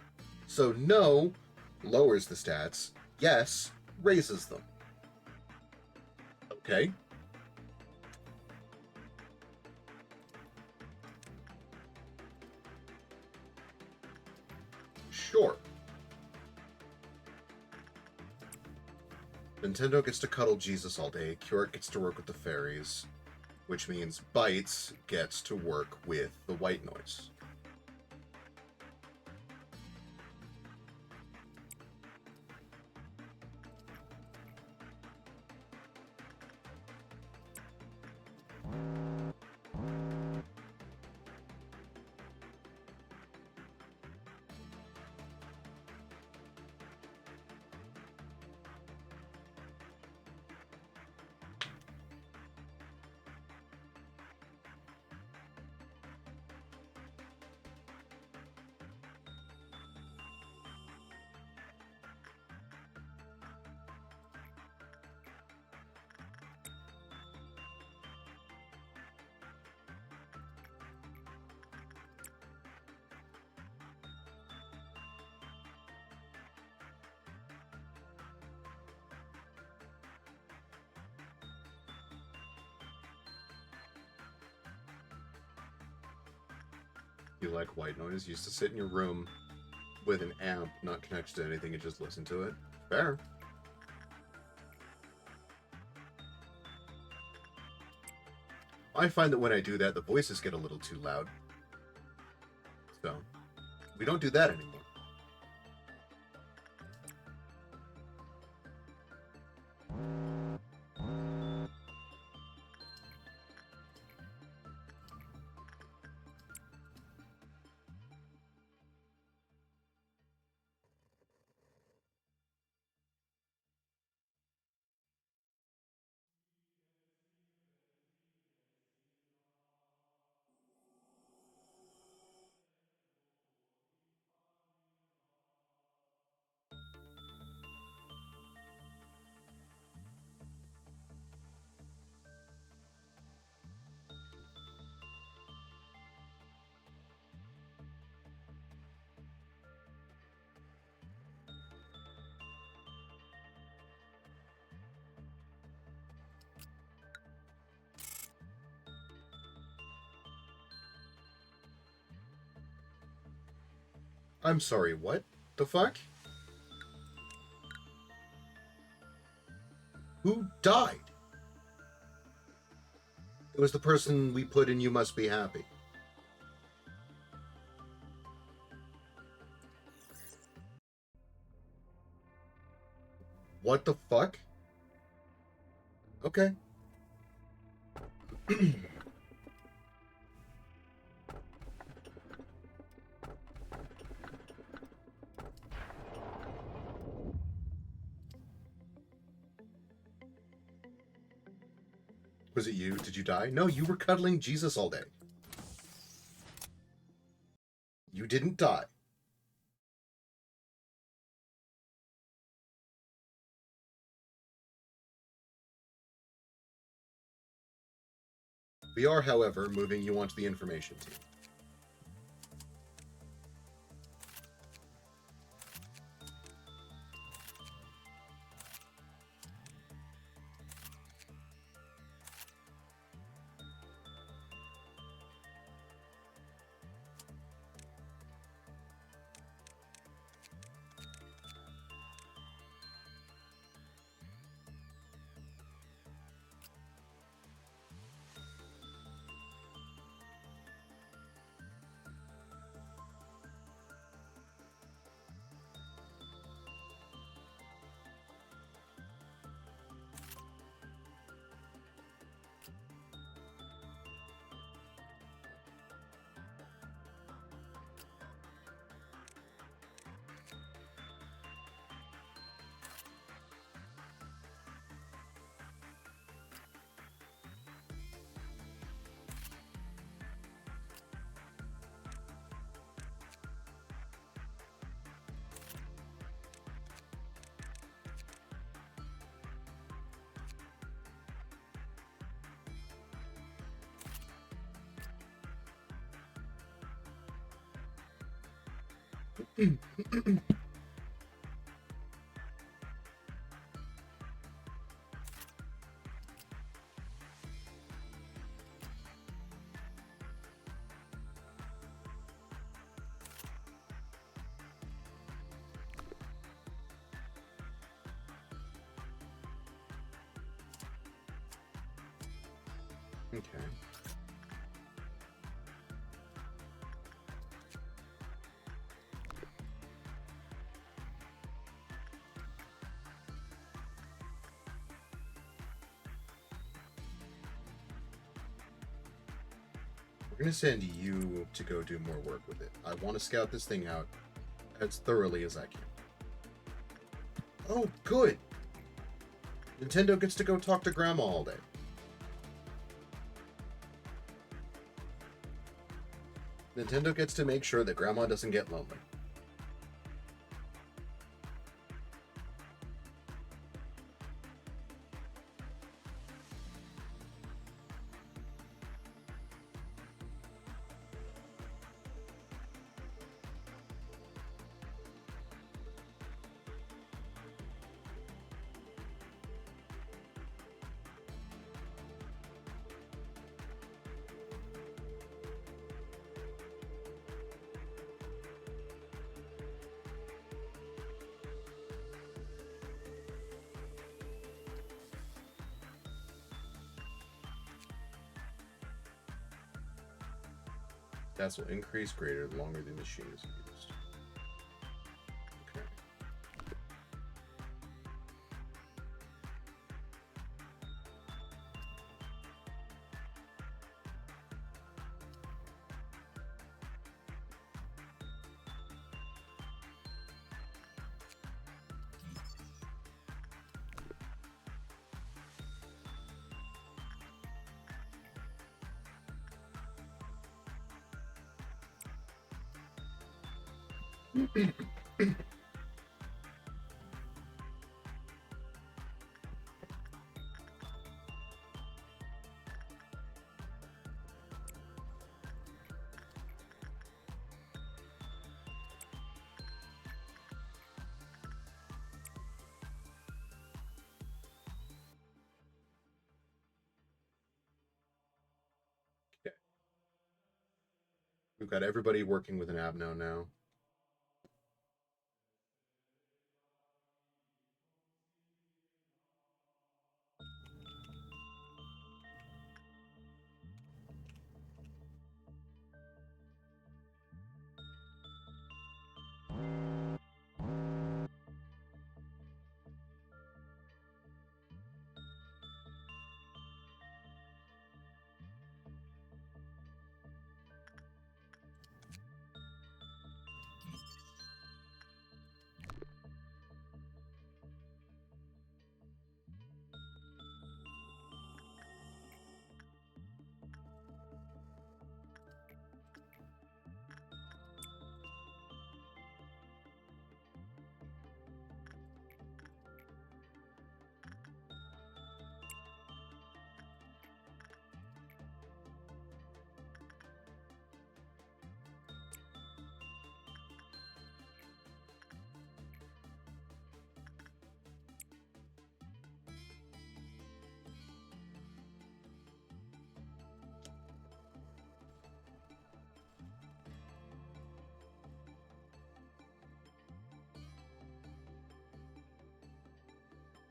So no lowers the stats. Yes raises them. Okay. Sure. Nintendo gets to cuddle Jesus all day. Kjork gets to work with the fairies, which means Bites gets to work with the white noise. You like white noise? You used to sit in your room with an amp not connected to anything and just listen to it. Fair. I find that when I do that, the voices get a little too loud. So, we don't do that anymore. I'm sorry, what the fuck? Who died? It was the person we put in You Must Be Happy. What the fuck? Okay. Was it you? Did you die? No, you were cuddling Jesus all day. You didn't die. We are, however, moving you onto the information team. Okay. We're going to send you to go do more work with it. I want to scout this thing out as thoroughly as I can. Oh, good! Nintendo gets to go talk to Grandma all day. Nintendo gets to make sure that Grandma doesn't get lonely. Stats will increase greater the longer the machine is used. Okay. Okay. We've got everybody working with an Abno now.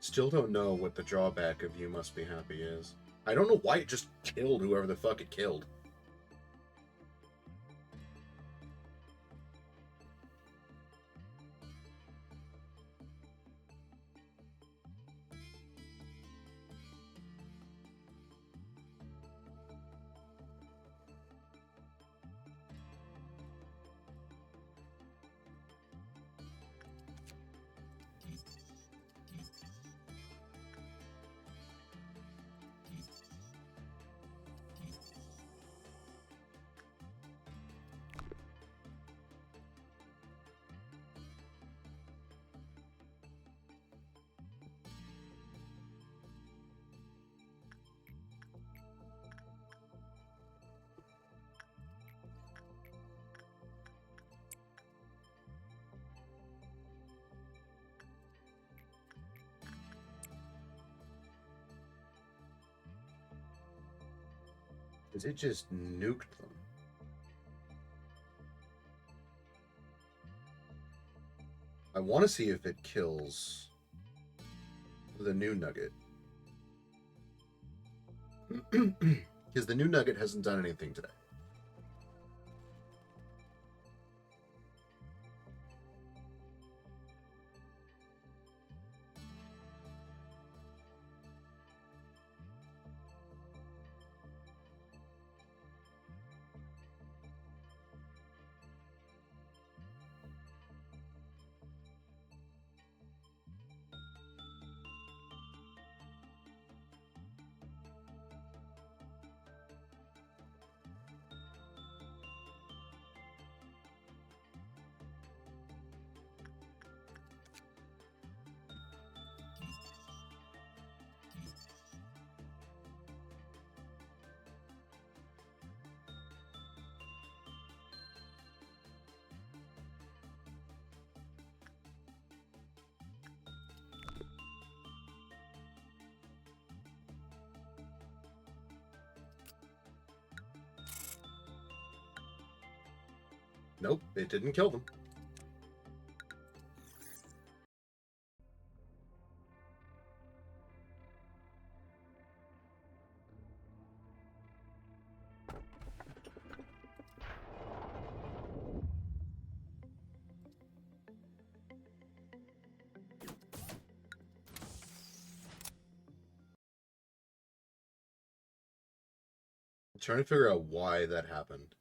Still don't know what the drawback of You Must Be Happy is. I don't know why it just killed whoever the fuck it killed. Because it just nuked them. I want to see if it kills the new nugget. Because the new nugget hasn't done anything today. Nope, it didn't kill them. I'm trying to figure out why that happened.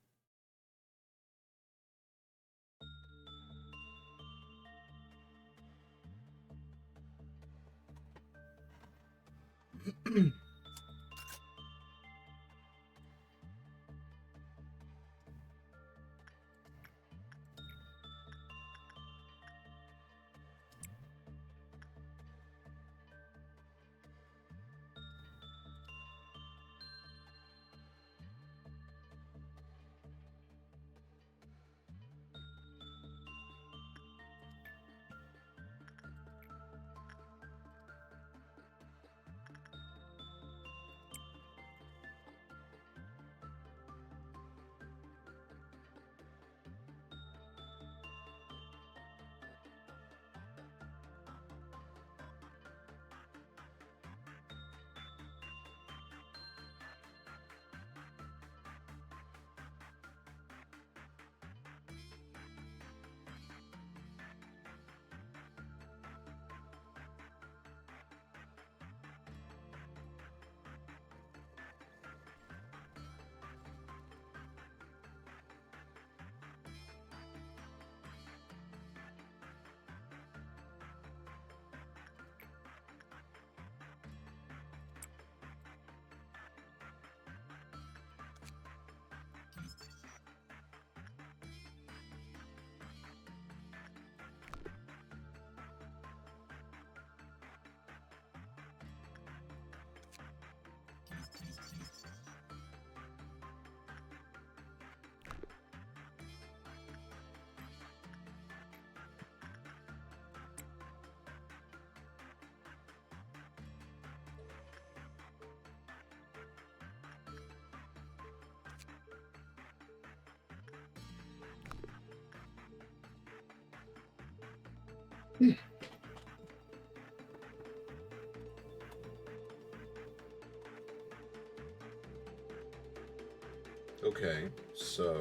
Okay, so...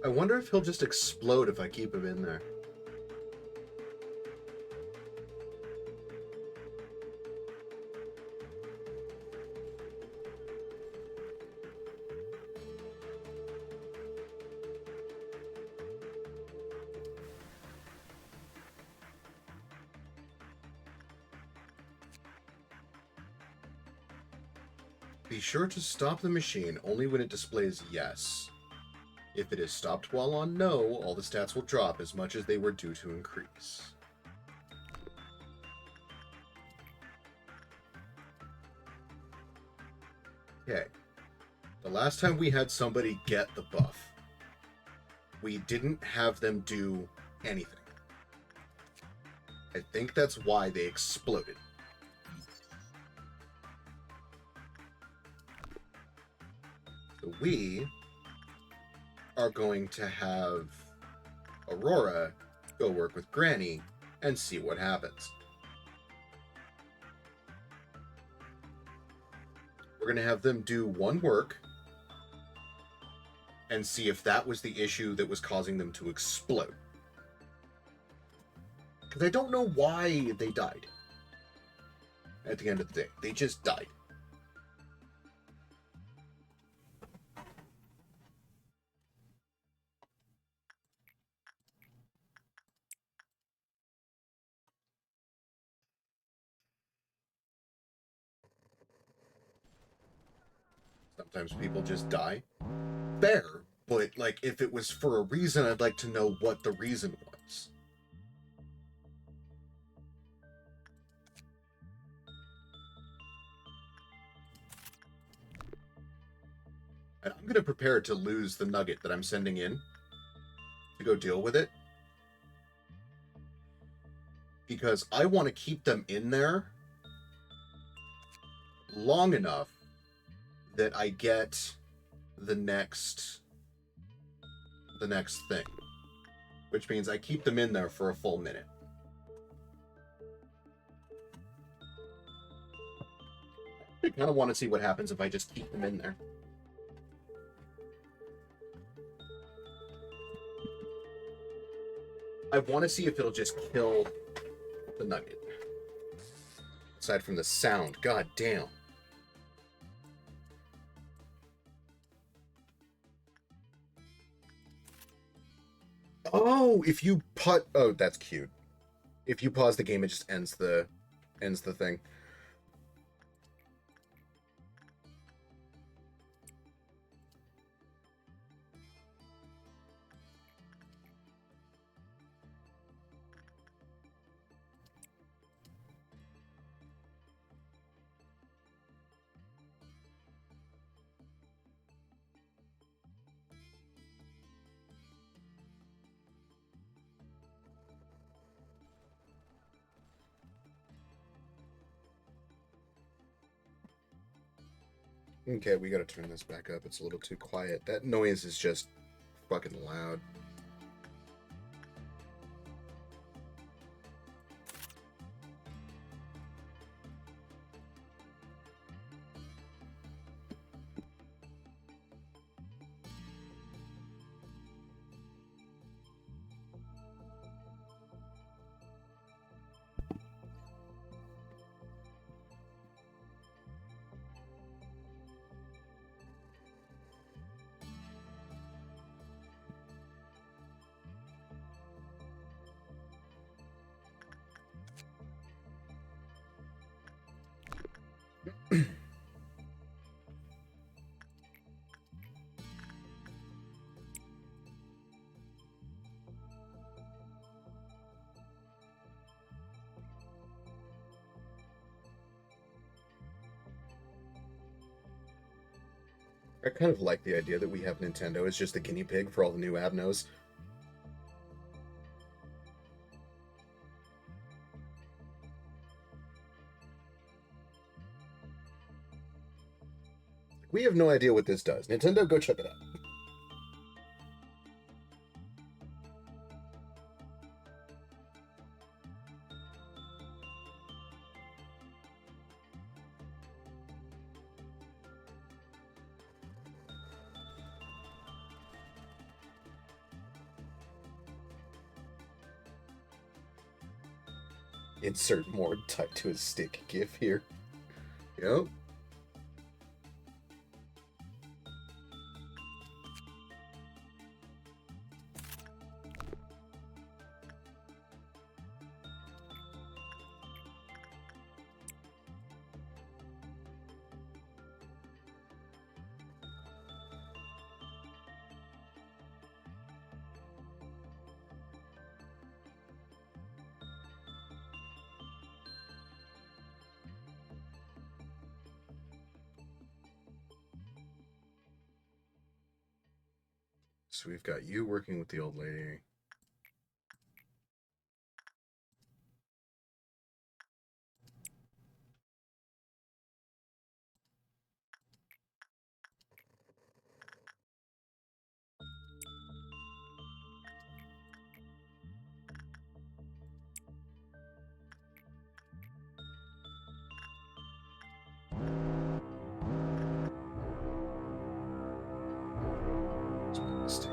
I wonder if he'll just explode if I keep him in there. Be sure to stop the machine only when it displays yes. If it is stopped while on no, all the stats will drop as much as they were due to increase. Okay. The last time we had somebody get the buff, we didn't have them do anything. I think that's why they exploded. So we are going to have Aurora go work with Granny and see what happens. We're going to have them do one work and see if that was the issue that was causing them to explode. Because I don't know why they died. At the end of the day, they just died. Sometimes people just die. Fair, but like if it was for a reason, I'd like to know what the reason was. And I'm going to prepare to lose the nugget that I'm sending in to go deal with it. Because I want to keep them in there long enough that I get the next thing. Which means I keep them in there for a full minute. I kind of want to see what happens if I just keep them in there. I want to see if it'll just kill the nugget. Aside from the sound, god damn. Oh, if you put... Oh, that's cute. If you pause the game, it just ends the thing. Okay, we gotta turn this back up. It's a little too quiet. That noise is just fucking loud. I kind of like the idea that we have Nintendo as just the guinea pig for all the new Abnos. We have no idea what this does. Nintendo, go check it out. Insert more tied to his stick gif here. Yep. So we've got you working with the old lady. It's my mistake.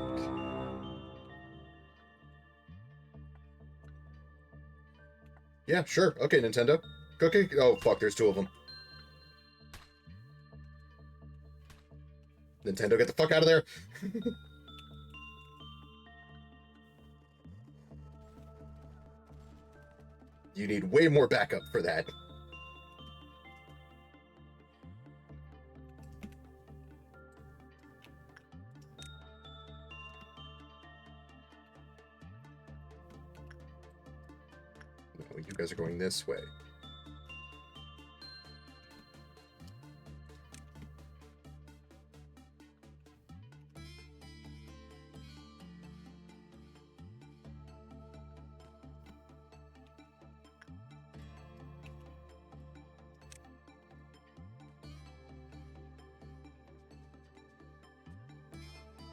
Yeah, sure. Okay, Nintendo. Okay. Oh, fuck, there's two of them. Nintendo, get the fuck out of there. You need way more backup for that. No, you guys are going this way.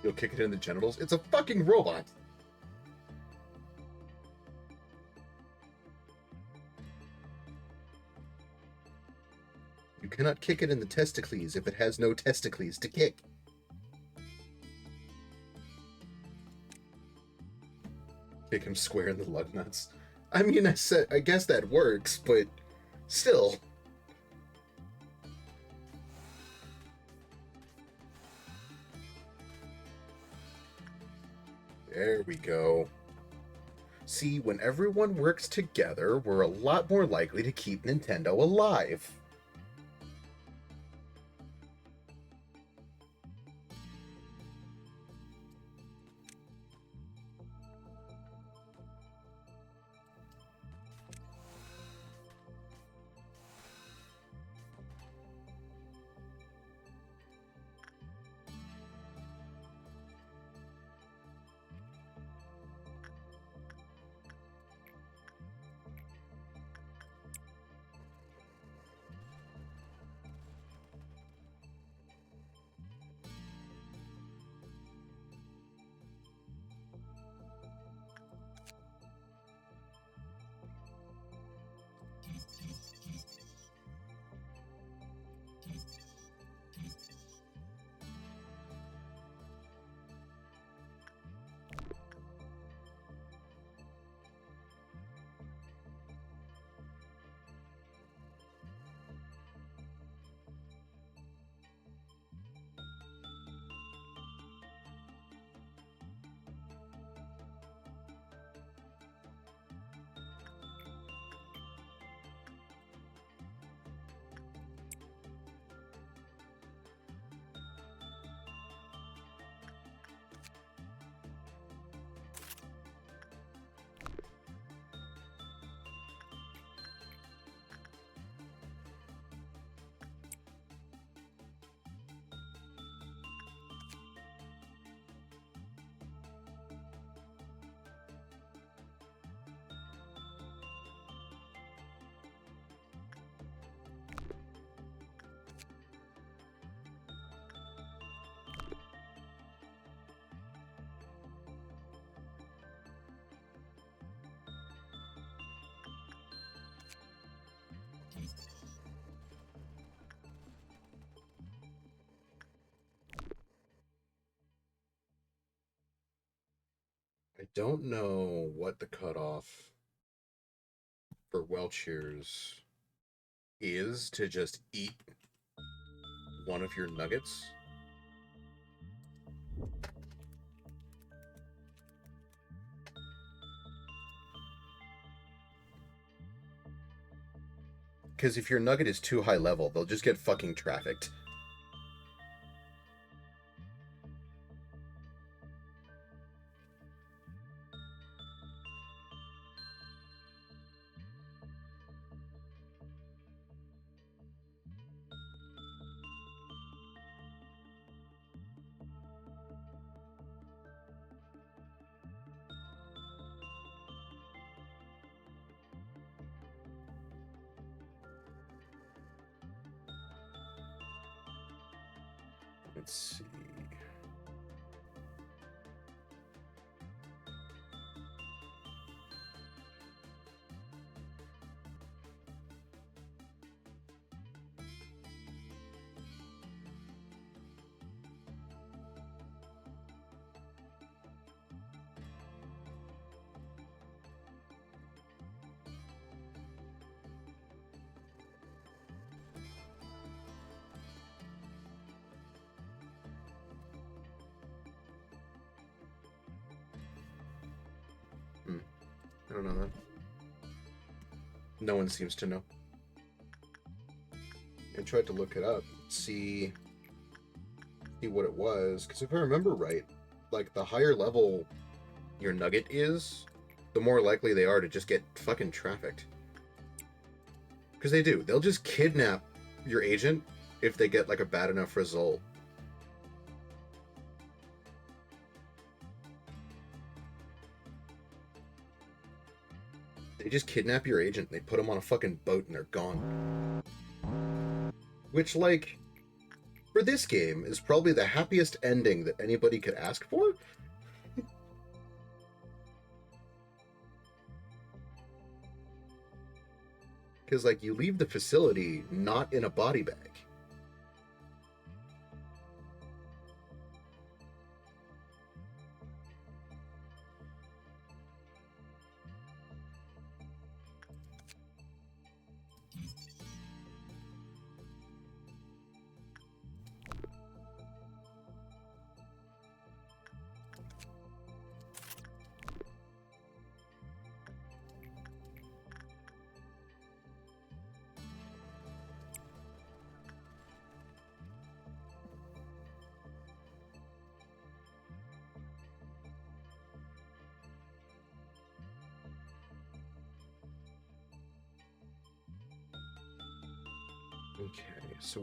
You'll kick it in the genitals? It's a fucking robot! You cannot kick it in the testicles if it has no testicles to kick. Kick him square in the lug nuts. I mean, I guess that works, but still. There we go. See, when everyone works together, we're a lot more likely to keep Nintendo alive. don't know what the cutoff for Welchers is to just eat one of your nuggets. Because if your nugget is too high level, they'll just get fucking trafficked. Let's see. I don't know that. No one seems to know. I tried to look it up, see what it was, because if I remember right, like the higher level your nugget is, the more likely they are to just get fucking trafficked. Because they do. They'll just kidnap your agent if they get like a bad enough result. They just kidnap your agent, they put them on a fucking boat, and they're gone. Which, like, for this game, is probably the happiest ending that anybody could ask for. Because, like, you leave the facility not in a body bag. Okay, so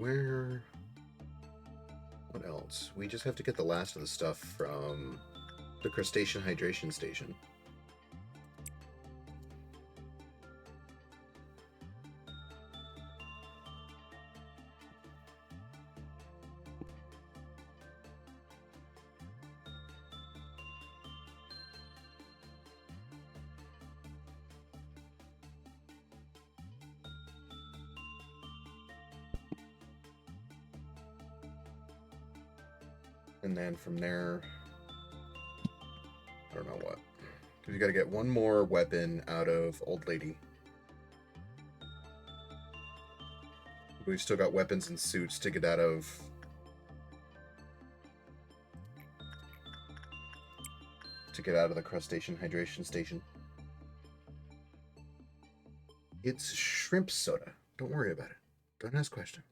what else? We just have to get the last of the stuff from the crustacean hydration station. And then from there, I don't know what. Because you got to get one more weapon out of Old Lady. We've still got weapons and suits to get out of... the crustacean hydration station. It's shrimp soda. Don't worry about it. Don't ask questions.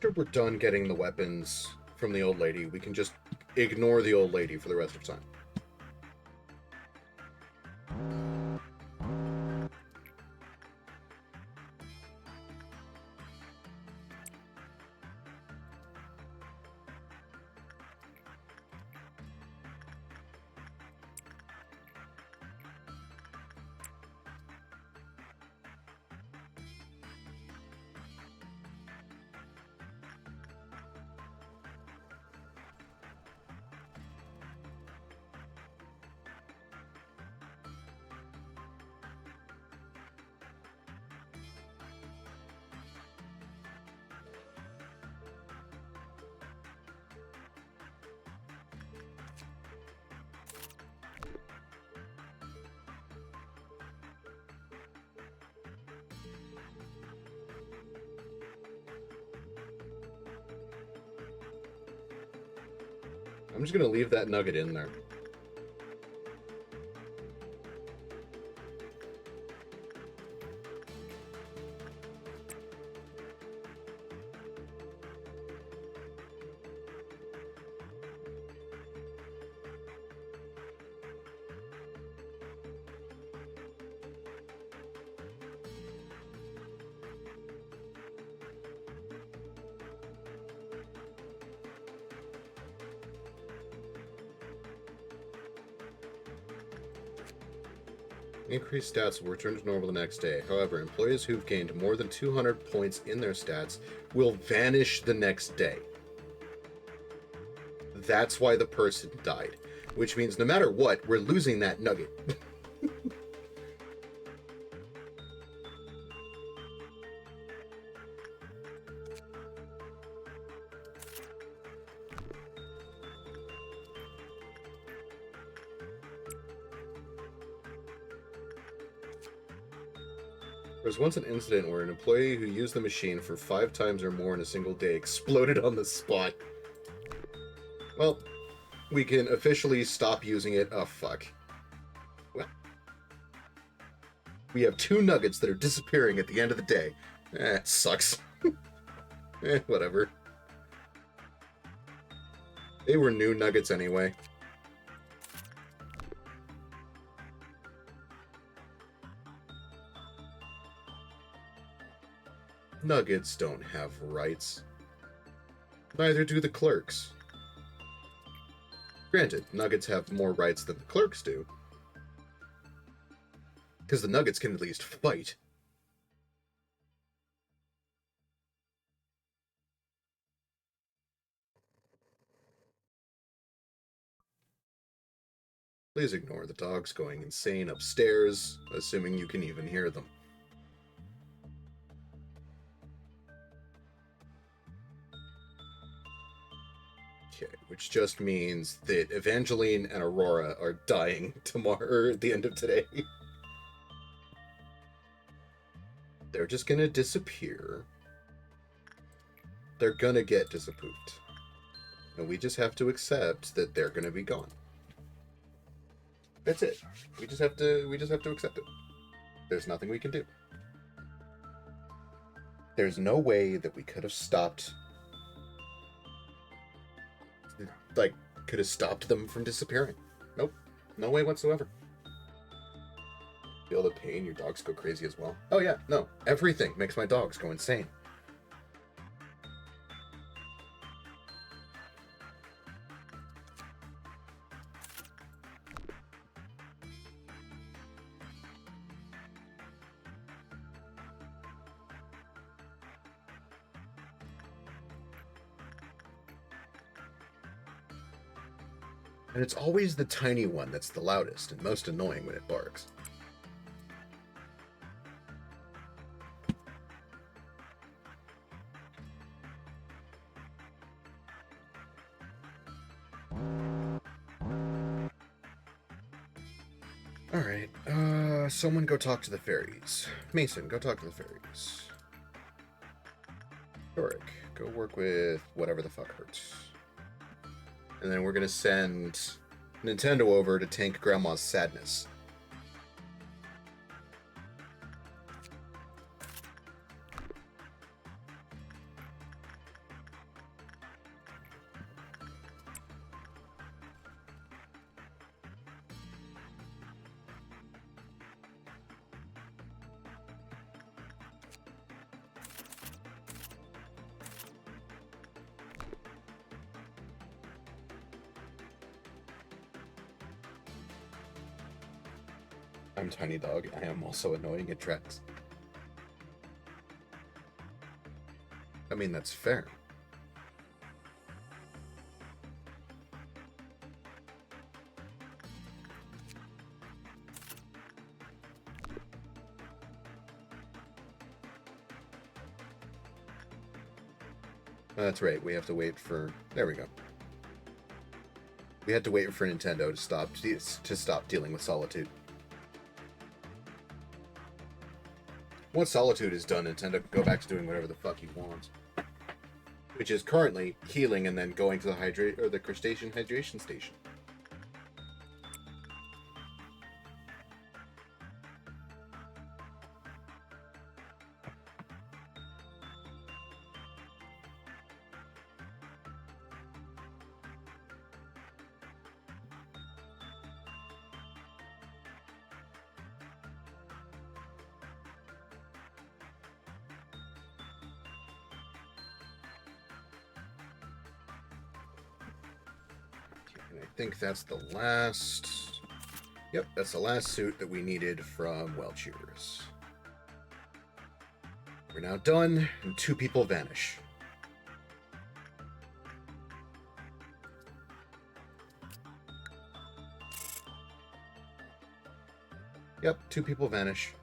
After we're done getting the weapons from the old lady, we can just ignore the old lady for the rest of time. I'm just going to leave that nugget in there. Increased stats will return to normal the next day. However, employees who've gained more than 200 points in their stats will vanish the next day. That's why the person died. Which means no matter what, we're losing that nugget. There was once an incident where an employee who used the machine for 5 times or more in a single day exploded on the spot. Well, we can officially stop using it. Oh, fuck. Well, we have 2 nuggets that are disappearing at the end of the day. It sucks. Whatever. They were new nuggets anyway. Nuggets don't have rights. Neither do the clerks. Granted, nuggets have more rights than the clerks do. Because the nuggets can at least fight. Please ignore the dogs going insane upstairs, assuming you can even hear them. Okay, which just means that Evangeline and Aurora are dying tomorrow, or at the end of today. They're just gonna disappear. They're gonna get disappooped. And we just have to accept that they're gonna be gone. That's it. We just have to accept it. There's nothing we can do. There's no way that we could have stopped, could have stopped them from disappearing. Nope. No way whatsoever. Feel the pain? Your dogs go crazy as well? Oh yeah, no. Everything makes my dogs go insane. And it's always the tiny one that's the loudest and most annoying when it barks. Alright, someone go talk to the fairies. Mason, go talk to the fairies. Yorick, go work with whatever the fuck hurts. And then we're gonna send Nintendo over to tank Grandma's sadness. I'm Tiny Dog. I am also annoying at tracks. I mean, that's fair. That's right. We have to wait for... There we go. We had to wait for Nintendo to stop dealing with Solitude. Once Solitude is done, Nintendo can go back to doing whatever the fuck he wants. Which is currently healing and then going to the crustacean hydration station. I think that's the last... Yep, that's the last suit that we needed from Well Cheers. We're now done, and 2 people vanish. Yep, 2 people vanish.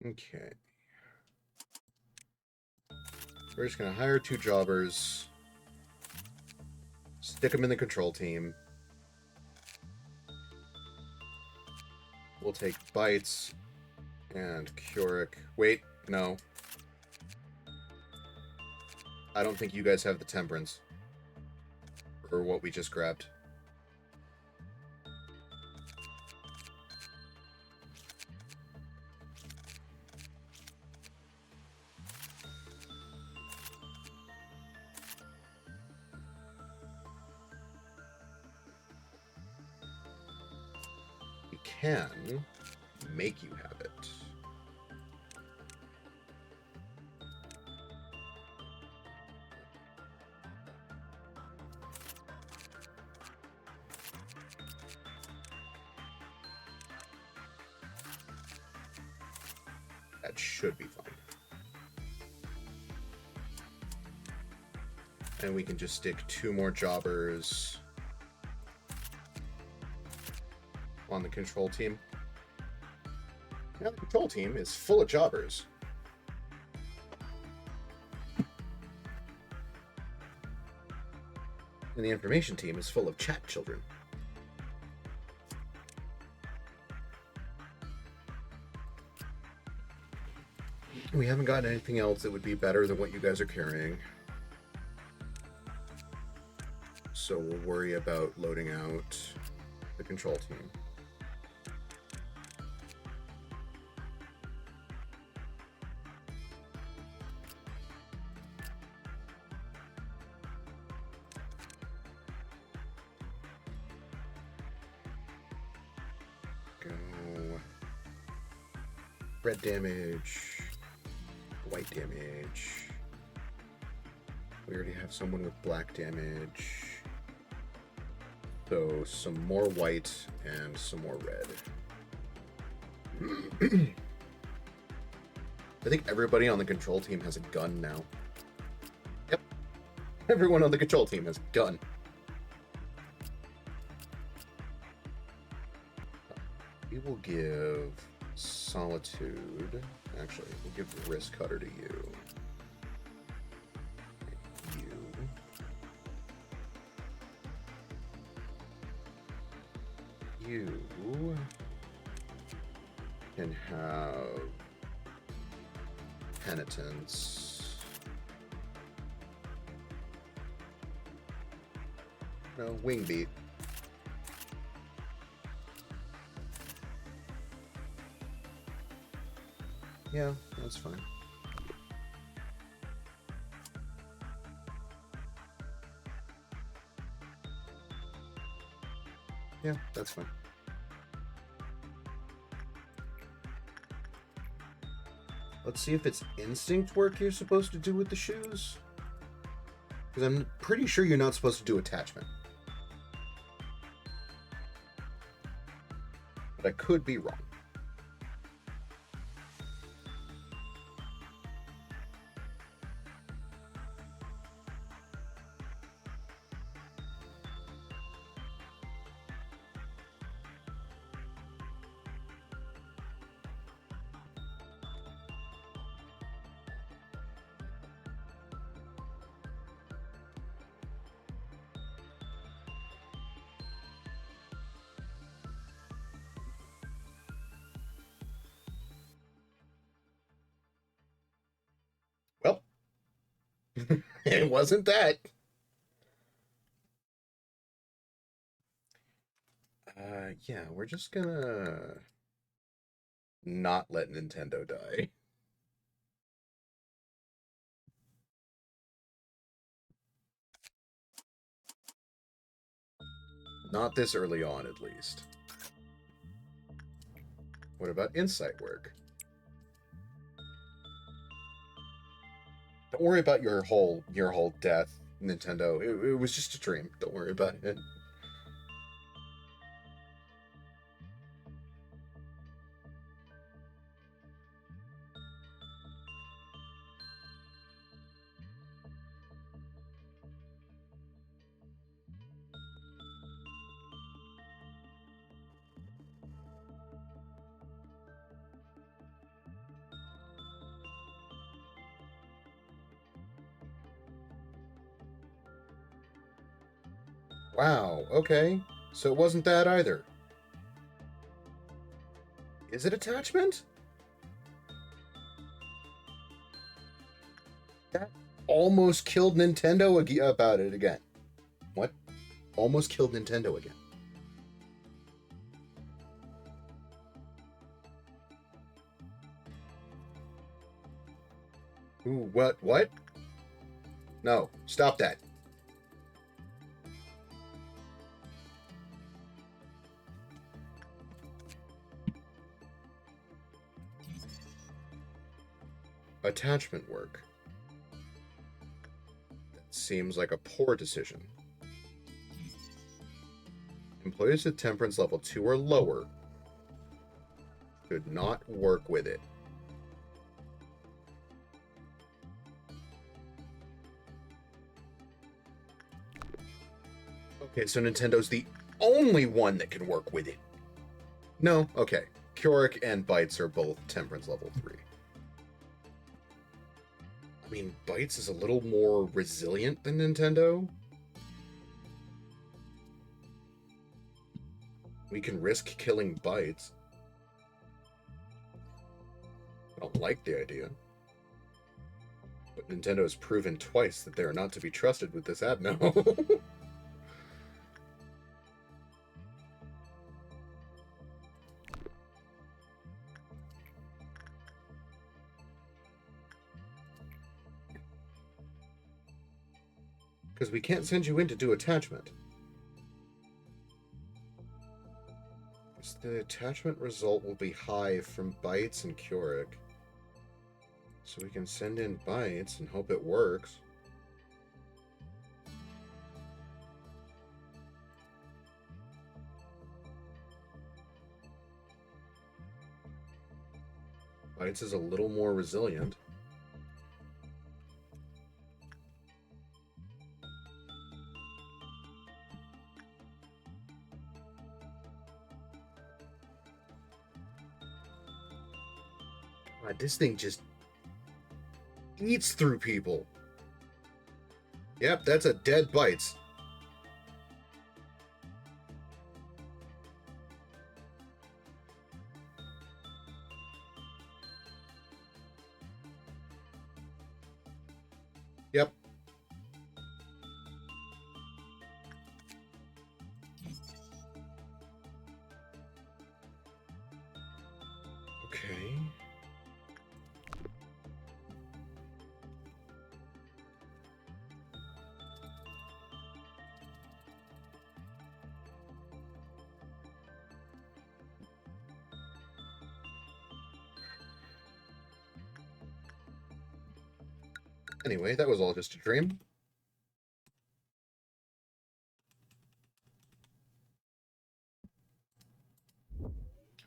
Okay. We're just going to hire 2 jobbers, stick them in the control team. We'll take Bites and Curic. Wait, no. I don't think you guys have the Temperance. Or what we just grabbed. Can make you have it. That should be fine. And we can just stick 2 more jobbers on the control team. Now the control team is full of jobbers. And the information team is full of chat children. We haven't gotten anything else that would be better than what you guys are carrying. So we'll worry about loading out the control team. Red damage, white damage. We already have someone with black damage. So some more white and some more red. I think everybody on the control team has a gun now. Yep. Everyone on the control team has a gun. We will give Solitude. Actually, we'll give the Wrist Cutter to you. You can have Penitence. No, wing beat. Yeah, that's fine. Yeah, that's fine. Let's see if it's instinct work you're supposed to do with the shoes. Because I'm pretty sure you're not supposed to do attachment. But I could be wrong. Well, it wasn't that. Yeah, we're just gonna not let Nintendo die. Not this early on, at least. What about insight work? Don't worry about your whole death, Nintendo. It was just a dream. Don't worry about it. Wow, okay. So it wasn't that either. Is it attachment? That almost killed Nintendo about it again. What? Almost killed Nintendo again. Ooh, what? No, stop that. Attachment work. That seems like a poor decision. Employees with temperance level 2 or lower should not work with it. Okay, so Nintendo's the only one that can work with it. No, okay. Keurig and Bytes are both temperance level 3. I mean, Bytes is a little more resilient than Nintendo. We can risk killing Bytes. I don't like the idea. But Nintendo has proven twice that they are not to be trusted with this ad now. Because we can't send you in to do attachment. The attachment result will be high from Bytes and Keurig. So we can send in Bytes and hope it works. Bytes is a little more resilient. God, this thing just eats through people. Yep, that's a dead Bytes. Yep. Okay. Anyway, that was all just a dream.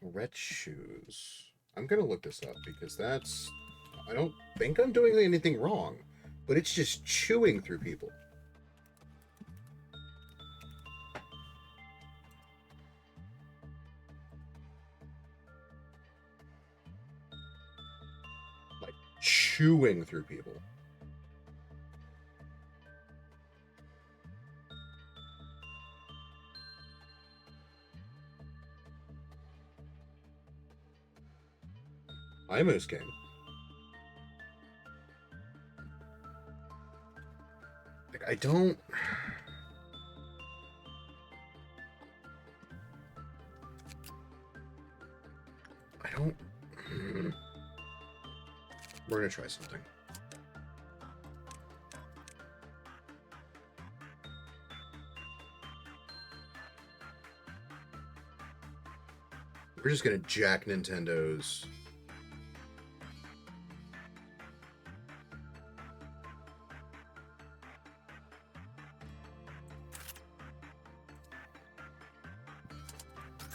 Red shoes. I'm gonna look this up because that's... I don't think I'm doing anything wrong, but it's just chewing through people. Like, chewing through people. Hi, Moose King. Like, I don't... We're gonna try something. We're just gonna jack Nintendo's...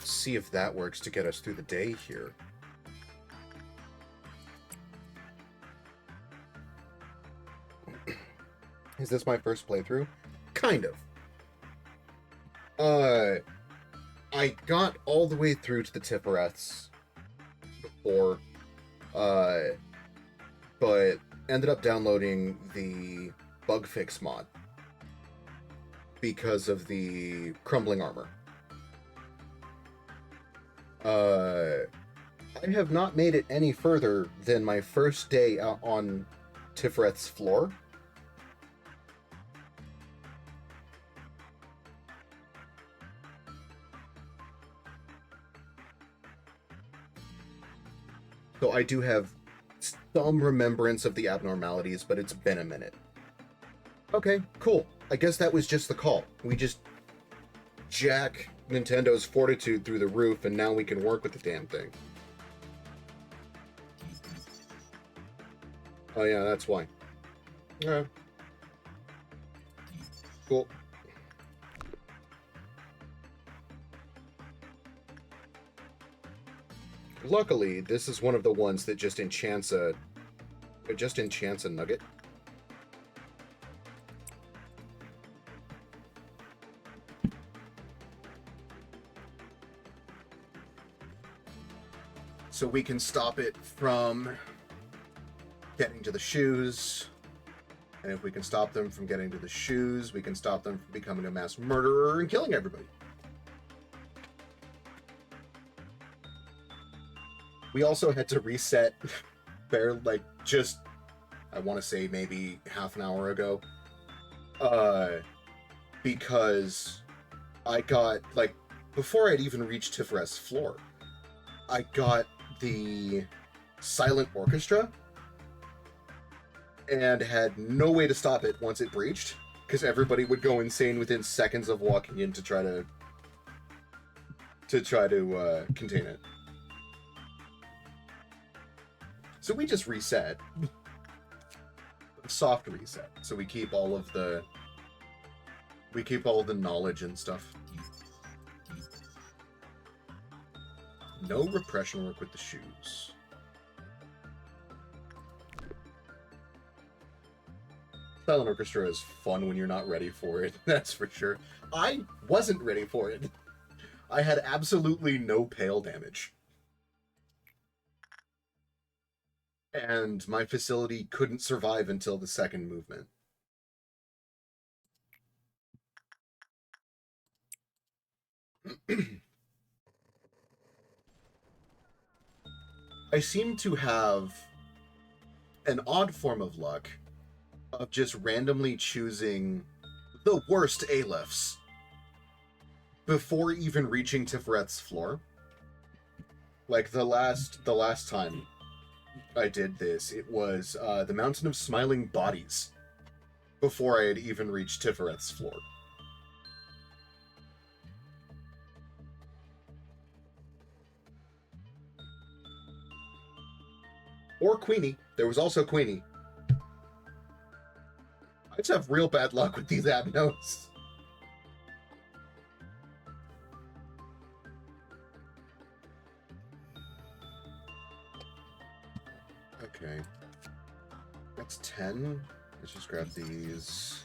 See if that works to get us through the day here. Is this my first playthrough? Kind of. I got all the way through to the Tiffereths before, but ended up downloading the bug fix mod because of the crumbling armor. I have not made it any further than my first day out on Tiffereth's floor. So I do have some remembrance of the abnormalities, but it's been a minute. Okay, cool. I guess that was just the call. We just jack Nintendo's fortitude through the roof, and now we can work with the damn thing. Oh yeah, that's why. Yeah. Cool. Luckily, this is one of the ones that just enchants a nugget. So we can stop it from getting to the shoes. And if we can stop them from getting to the shoes, we can stop them from becoming a mass murderer and killing everybody. We also had to reset like just, I want to say maybe half an hour ago. Because I got, like, before I'd even reached Tiffereth's floor, I got the silent orchestra and had no way to stop it once it breached, because everybody would go insane within seconds of walking in to try to contain it. So we just reset. Soft reset. So we keep all of the knowledge and stuff. No repression work with the shoes. Silent orchestra is fun when you're not ready for it, that's for sure. I wasn't ready for it. I had absolutely no pale damage. And my facility couldn't survive until the second movement. I seem to have an odd form of luck of just randomly choosing the worst Alephi's before even reaching Tiffereth's floor, Like the last time I did this, it was the Mountain of Smiling Bodies before I had even reached Tifereth's floor. Or Queenie. There was also Queenie. I just have real bad luck with these abnos. Okay. That's 10. Let's just grab these.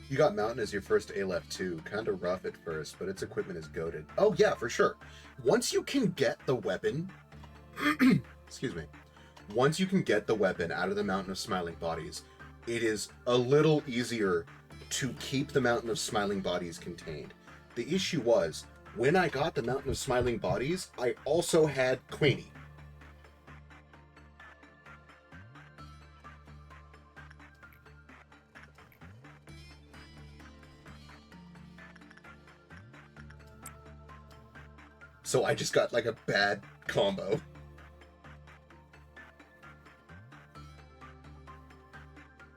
You got Mountain as your first Aleph too. Kinda rough at first, but its equipment is goated. Oh yeah, for sure. Once you can get the weapon... excuse me. Once you can get the weapon out of the Mountain of Smiling Bodies, it is a little easier to keep the Mountain of Smiling Bodies contained. The issue was, when I got the Mountain of Smiling Bodies, I also had Queenie. So I just got like a bad combo.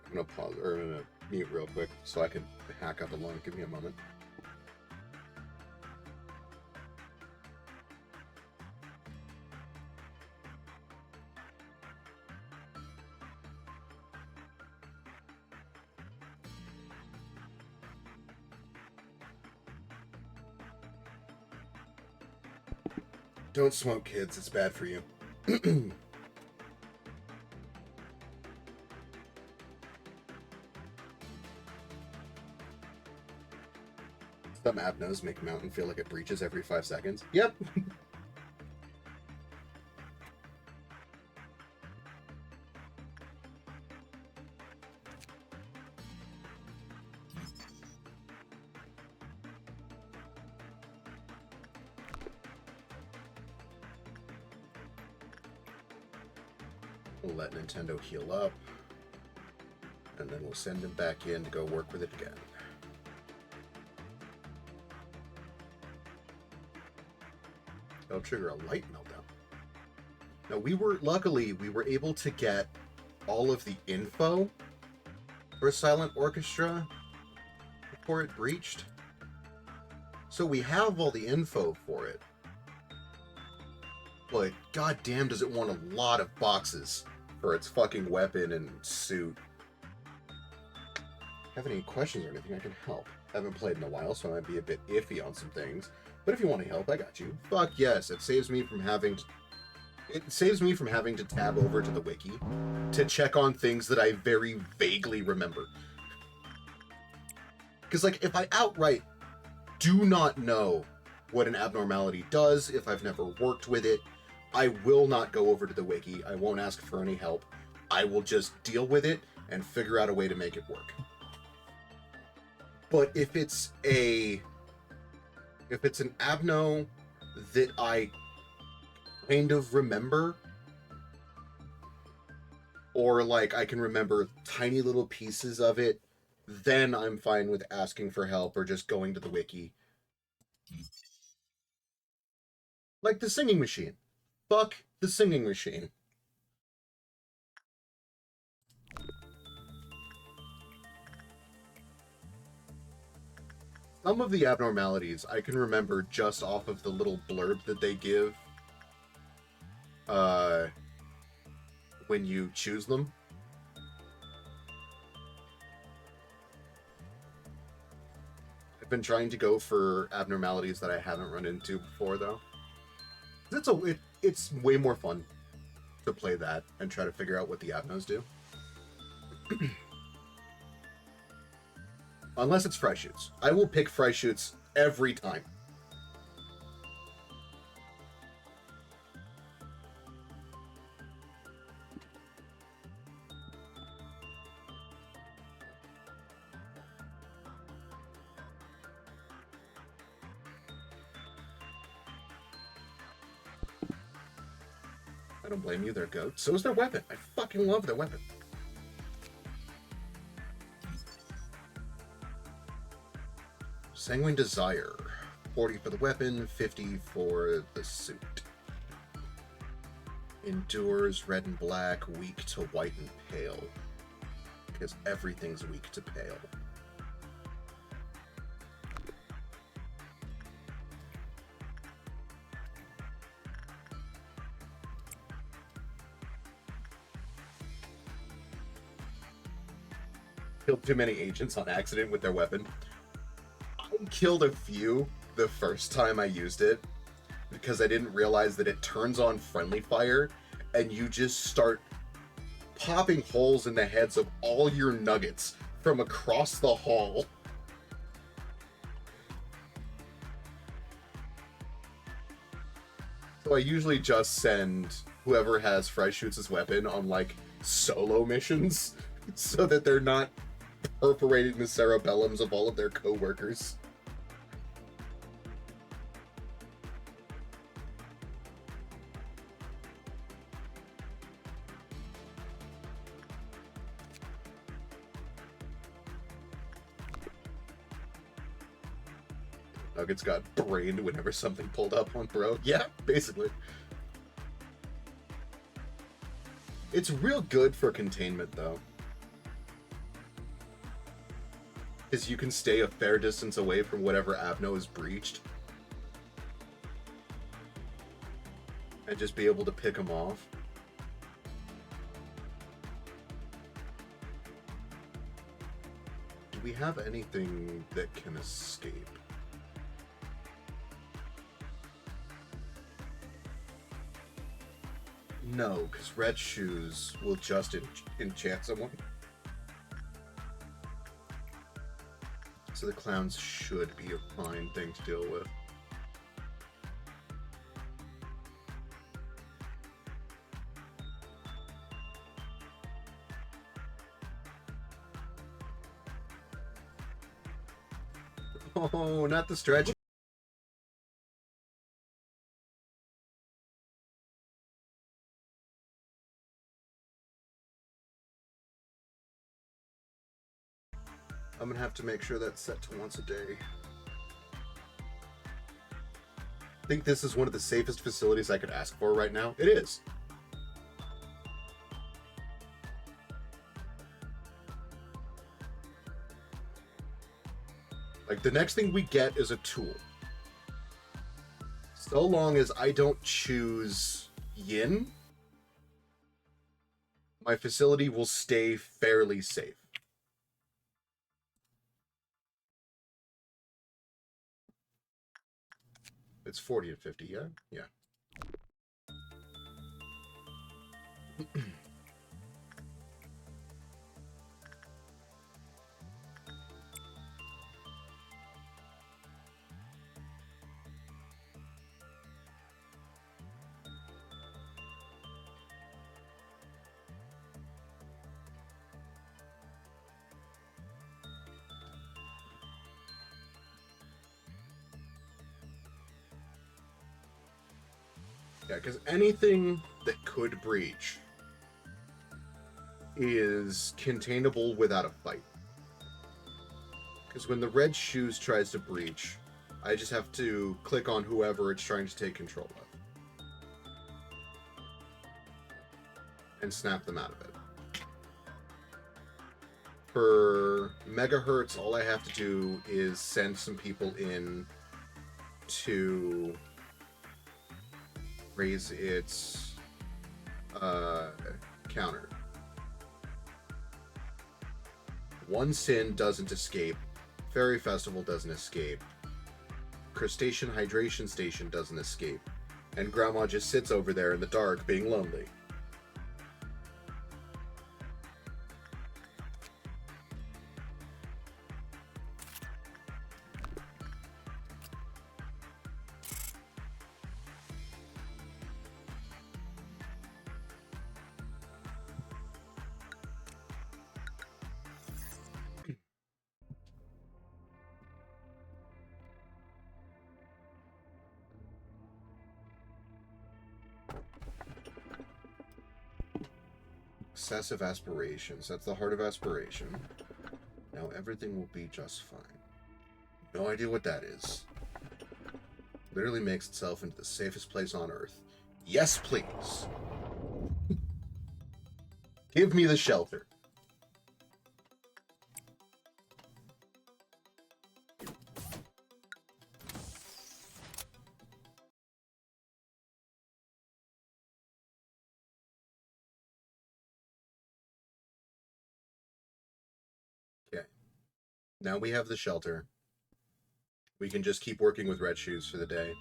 I'm gonna pause, or I'm gonna mute real quick so I can hack up along. Give me a moment. Don't smoke, kids. It's bad for you. Some abnos make Mountain feel like it breaches every 5 seconds. Yep. We'll let Nintendo heal up, and then we'll send him back in to go work with it again. That'll trigger a light meltdown. Now luckily, we were able to get all of the info for Silent Orchestra before it breached. So we have all the info for it. But goddamn does it want a lot of boxes for its fucking weapon and suit. Have any questions or anything I can help? Haven't played in a while, so I might be a bit iffy on some things. But if you want any help, I got you. Fuck yes, it saves me from having to tab over to the wiki to check on things that I very vaguely remember. Because, like, if I outright do not know what an abnormality does, if I've never worked with it, I will not go over to the wiki. I won't ask for any help. I will just deal with it and figure out a way to make it work. But if it's an abno that I kind of remember, or like I can remember tiny little pieces of it, then I'm fine with asking for help or just going to the wiki. Like the singing machine. Fuck the singing machine. Some of the abnormalities I can remember just off of the little blurb that they give when you choose them. I've been trying to go for abnormalities that I haven't run into before, though. It's way more fun to play that and try to figure out what the abnos do. Unless it's fry shoots. I will pick fry shoots every time. I don't blame you, they're goats. So is their weapon. I fucking love their weapon. Sanguine Desire. 40 for the weapon, 50 for the suit. Endures red and black, weak to white and pale. Because everything's weak to pale. Killed too many agents on accident with their weapon. I killed a few the first time I used it because I didn't realize that it turns on friendly fire and you just start popping holes in the heads of all your nuggets from across the hall. So I usually just send whoever has Fresh Shoots' weapon on like solo missions so that they're not perforating the cerebellums of all of their co-workers. Nuggets got brained whenever something pulled up on bro. Yeah, basically. It's real good for containment, though. Because you can stay a fair distance away from whatever Avno is breached. And just be able to pick them off. Do we have anything that can escape? No, because red shoes will just enchant someone. So the clowns should be a fine thing to deal with. Oh, not the stretch. I'm gonna have to make sure that's set to once a day. I think this is one of the safest facilities I could ask for right now. It is. Like, the next thing we get is a tool. So long as I don't choose Yin, my facility will stay fairly safe. It's 40 and 50, yeah? Yeah. Yeah, because anything that could breach is containable without a fight. Because when the red shoes tries to breach, I just have to click on whoever it's trying to take control of. And snap them out of it. For megahertz, all I have to do is send some people in to raise its counter. One Sin doesn't escape. Fairy Festival doesn't escape. Crustacean Hydration Station doesn't escape. And Grandma just sits over there in the dark being lonely. Excessive aspirations. That's the heart of aspiration. Now everything will be just fine. No idea what that is. Literally makes itself into the safest place on Earth. Yes, please. Give me the shelter. Okay. Now we have the shelter. We can just keep working with red shoes for the day.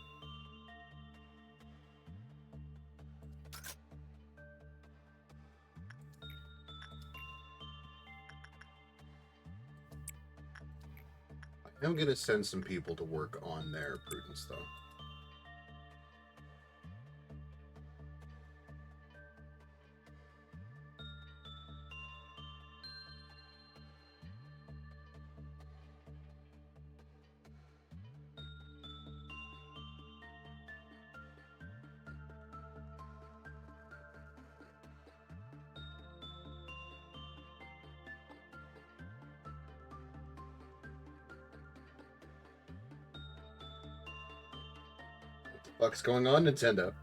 I'm going to send some people to work on their prudence, though. What's going on, Nintendo?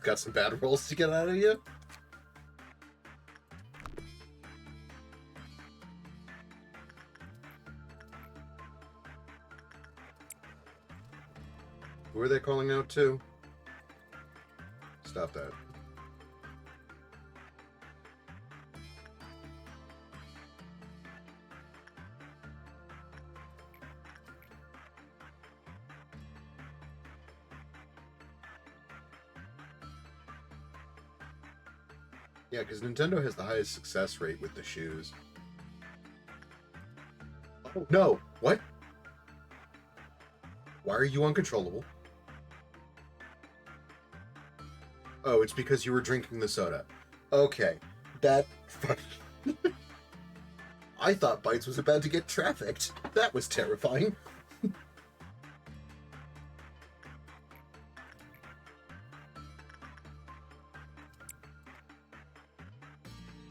Got some bad rolls to get out of you? Who are they calling out to? Stop that. Yeah, because Nintendo has the highest success rate with the shoes. Oh, no! What? Why are you uncontrollable? Oh, it's because you were drinking the soda. Okay. That... I thought Bites was about to get trafficked. That was terrifying.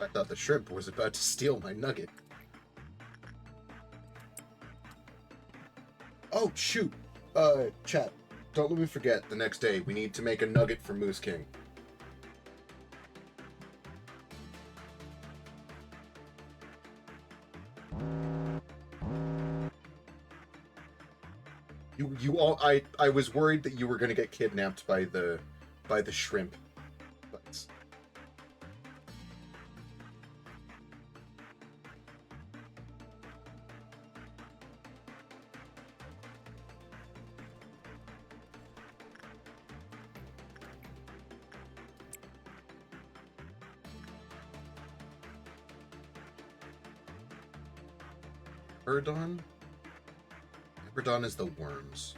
I thought the shrimp was about to steal my nugget. Oh, shoot. Chat. Don't let me forget, the next day, we need to make a nugget for Moose King. You all... I was worried that you were gonna get kidnapped by the shrimp. But... Erdon? Erdon is the worms.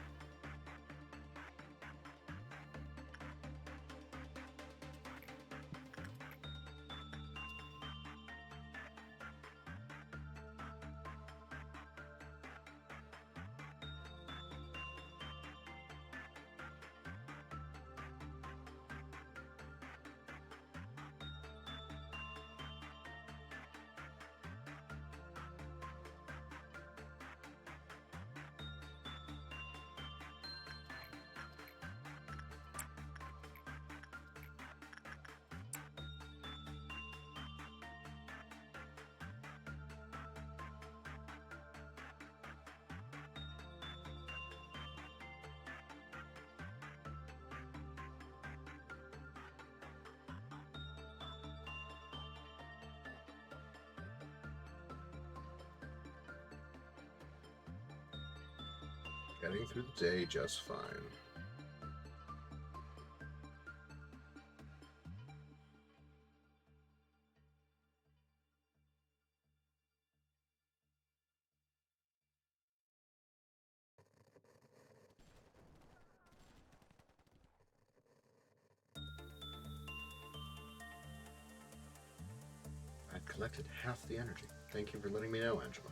Getting through the day just fine. I've collected half the energy. Thank you for letting me know, Angela.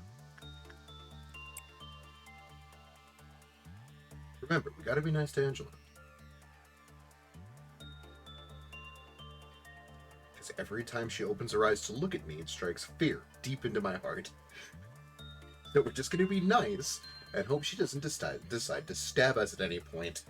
Remember, we gotta be nice to Angela. Because because every time she opens her eyes to look at me, it strikes fear deep into my heart. So we're just going to be nice and hope she doesn't decide to stab us at any point.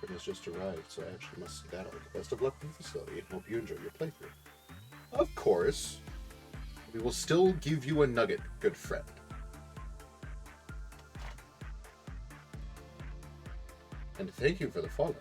Has just arrived, so I actually must skedaddle. Best of luck in the facility and hope you enjoy your playthrough. Of course, we will still give you a nugget, good friend. And thank you for the follow.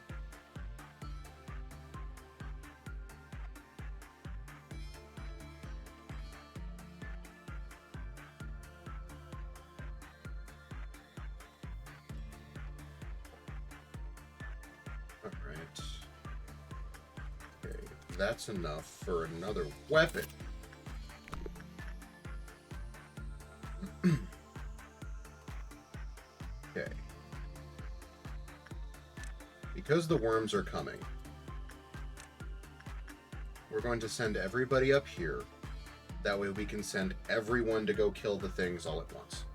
That's enough for another weapon. Okay. Because the worms are coming, we're going to send everybody up here. That way we can send everyone to go kill the things all at once.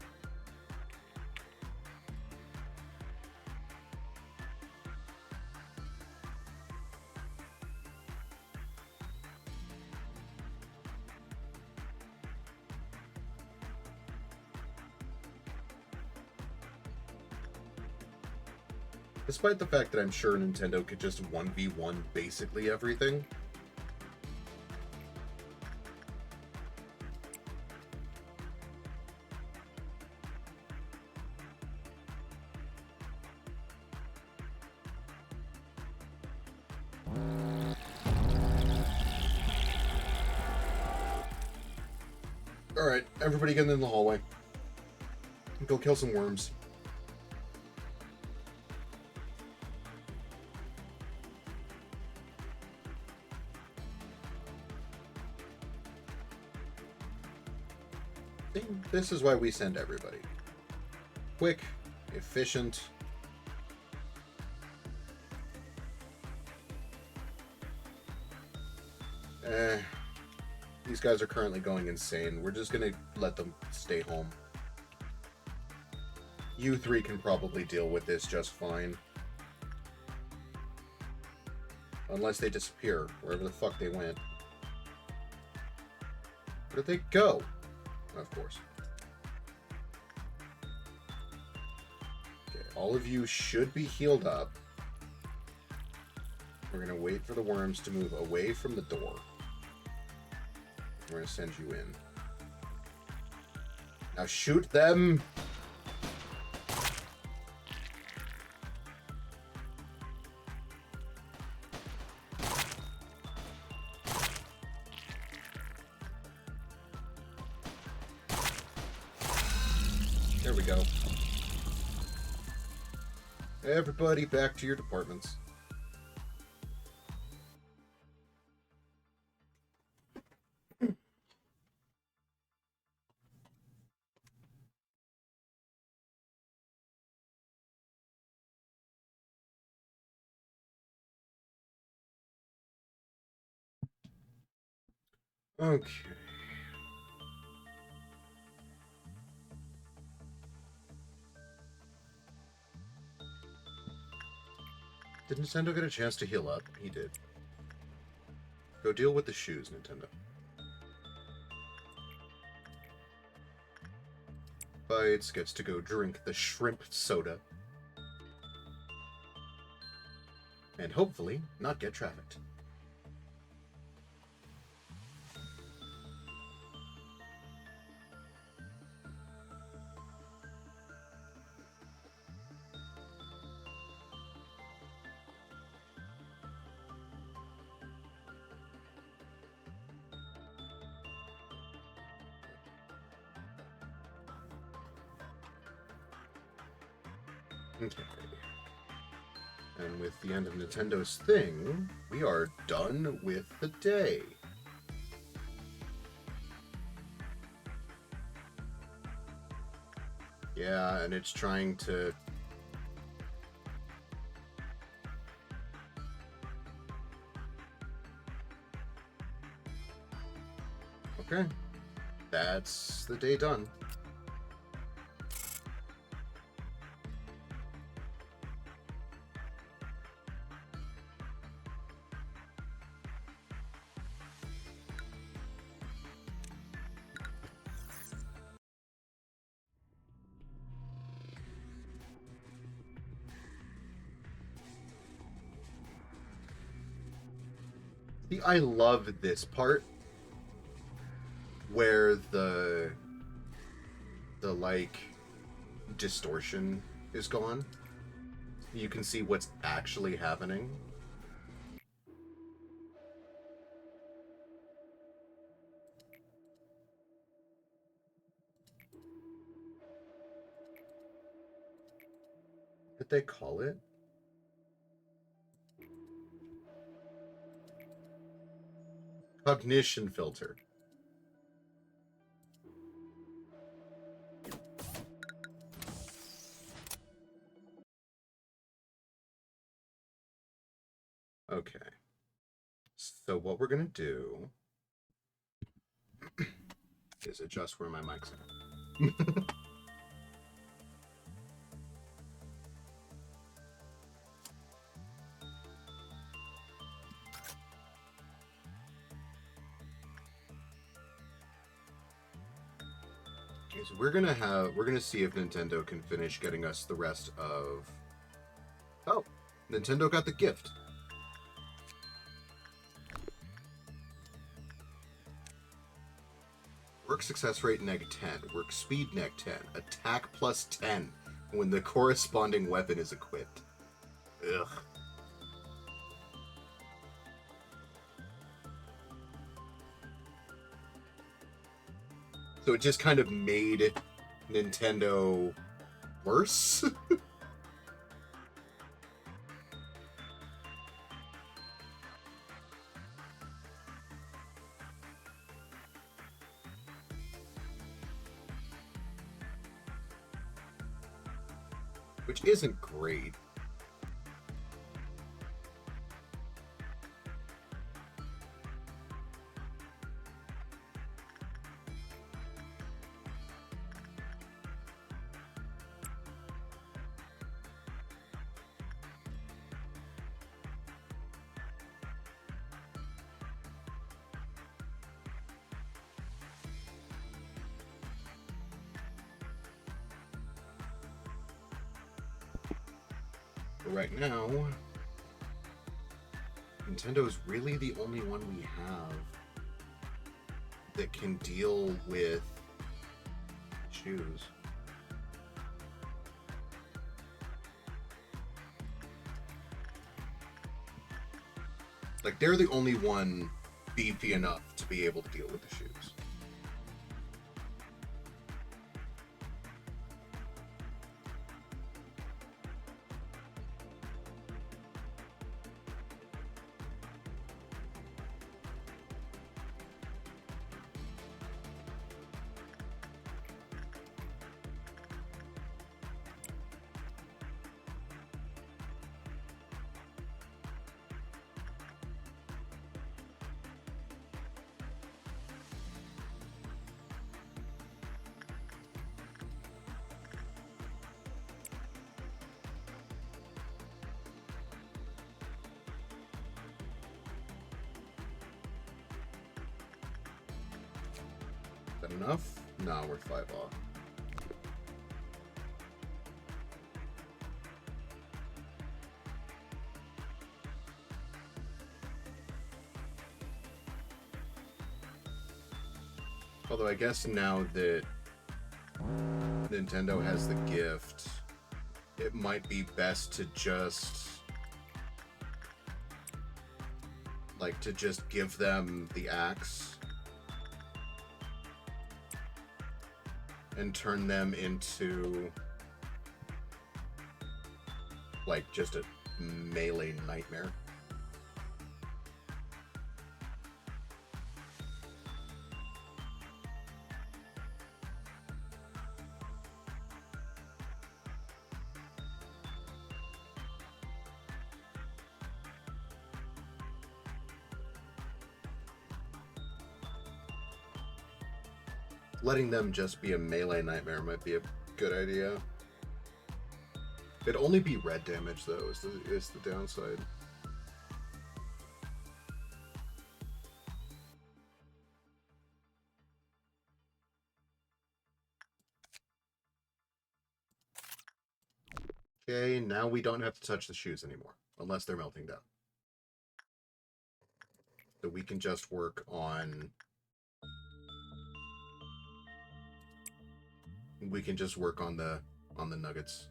Despite the fact that I'm sure Nintendo could just 1v1 basically everything. Alright, everybody get in the hallway. Go kill some worms. This is why we send everybody. Quick, efficient. These guys are currently going insane. We're just gonna let them stay home. You three can probably deal with this just fine. Unless they disappear, wherever the fuck they went. Where'd they go? Of course. Okay, all of you should be healed up. We're gonna wait for the worms to move away from the door. We're gonna send you in. Now shoot them! There we go. Everybody back to your departments. Okay. Did Nintendo get a chance to heal up? He did. Go deal with the shoes, Nintendo. Bites gets to go drink the shrimp soda. And hopefully not get trafficked. Okay. And with the end of Nintendo's thing, we are done with the day. Yeah, and it's trying to... Okay. That's the day done. See, I love this part where the like distortion is gone. You can see what's actually happening. What did they call it? Cognition filter. Okay. So what we're gonna do is adjust where my mic's at. Okay, so we're gonna see if Nintendo can finish getting us the rest of... Oh, Nintendo got the gift. Work success rate -10. Work speed -10. Attack +10 when the corresponding weapon is equipped. Ugh. So it just kind of made Nintendo worse? Which isn't great. But right now, Nintendo's really the only one we have that can deal with shoes. Like, they're the only one beefy enough to be able to deal with the shoes. Is that enough? No, we're 5 off. Although I guess now that Nintendo has the gift, it might be best to just give them the axe and turn them into like just a melee nightmare. letting them just be a melee nightmare might be a good idea. It'd only be red damage, though, is the downside. Okay, now we don't have to touch the shoes anymore, unless they're melting down. So we can just work on... We can just work on the nuggets.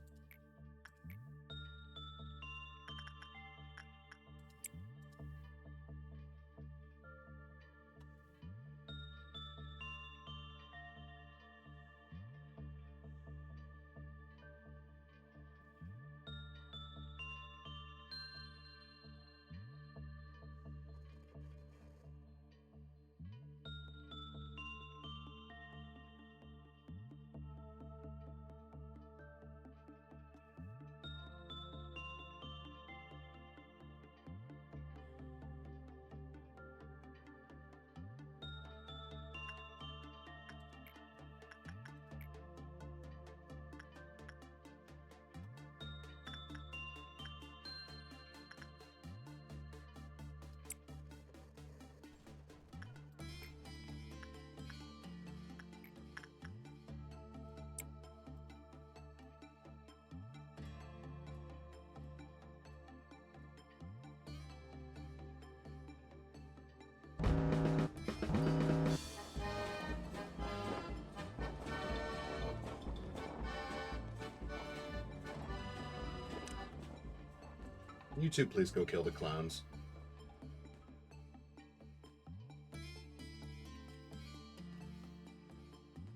You two, please go kill the clowns.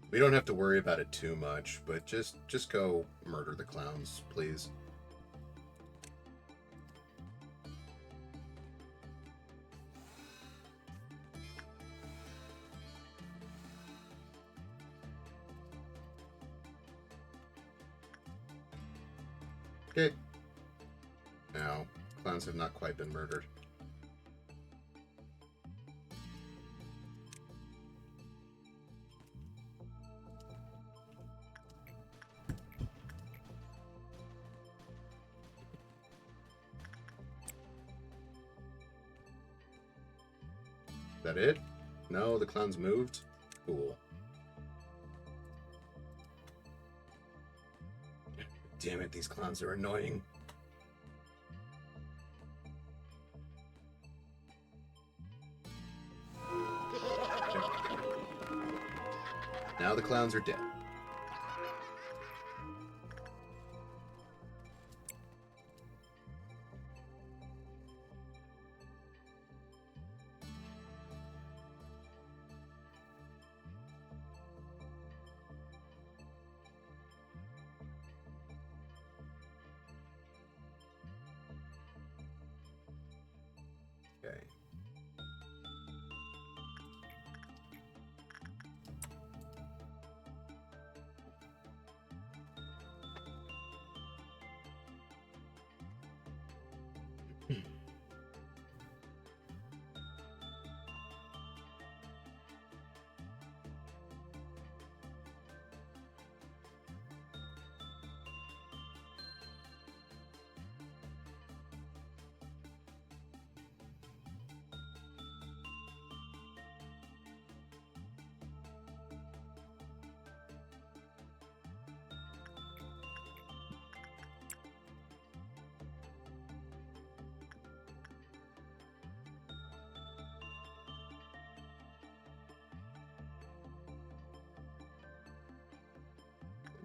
We don't have to worry about it too much, but just go murder the clowns, please. Okay. Now, clowns have not quite been murdered. Is that it? No, the clowns moved? Cool. Damn it, these clowns are annoying. Now the clowns are dead. Okay.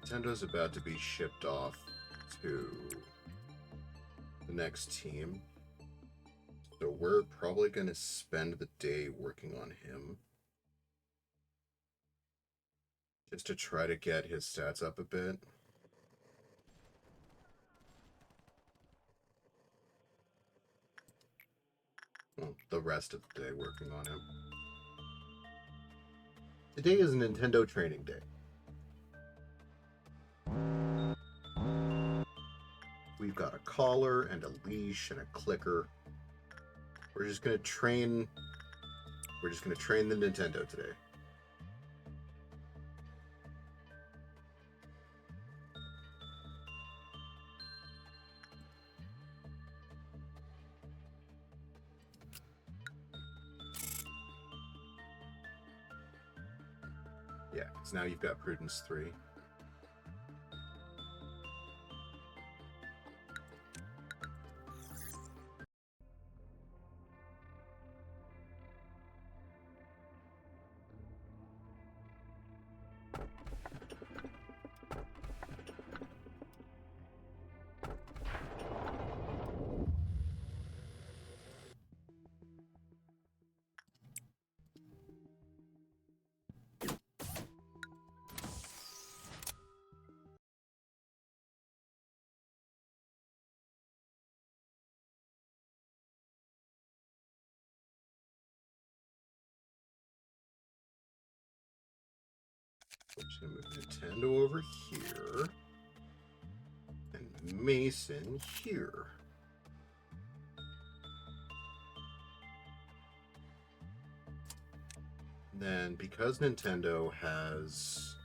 Nintendo's about to be shipped off to the next team. So we're probably going to spend the day working on him. Just to try to get his stats up a bit. Well, the rest of the day working on him. Today is a Nintendo training day. We've got a collar and a leash and a clicker. We're just gonna train the Nintendo today. Yeah, because now you've got Prudence 3. I'm just going to move Nintendo over here. And Mason here. Then, because Nintendo has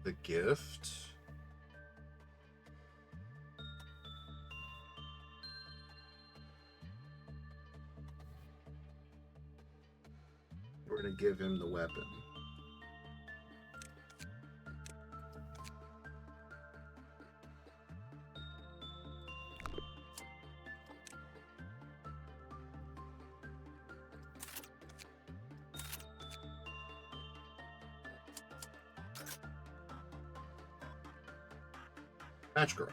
the gift, we're going to give him the weapon. Match Girl.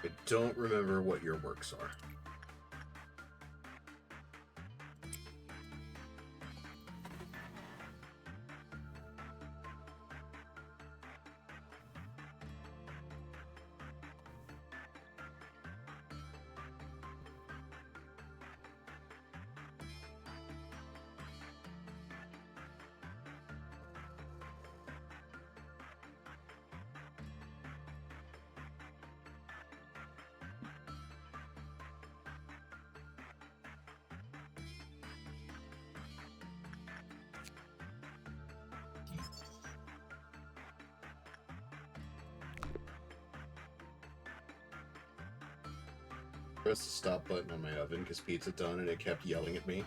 I don't remember what your works are. Press the stop button on my oven because pizza done and it kept yelling at me.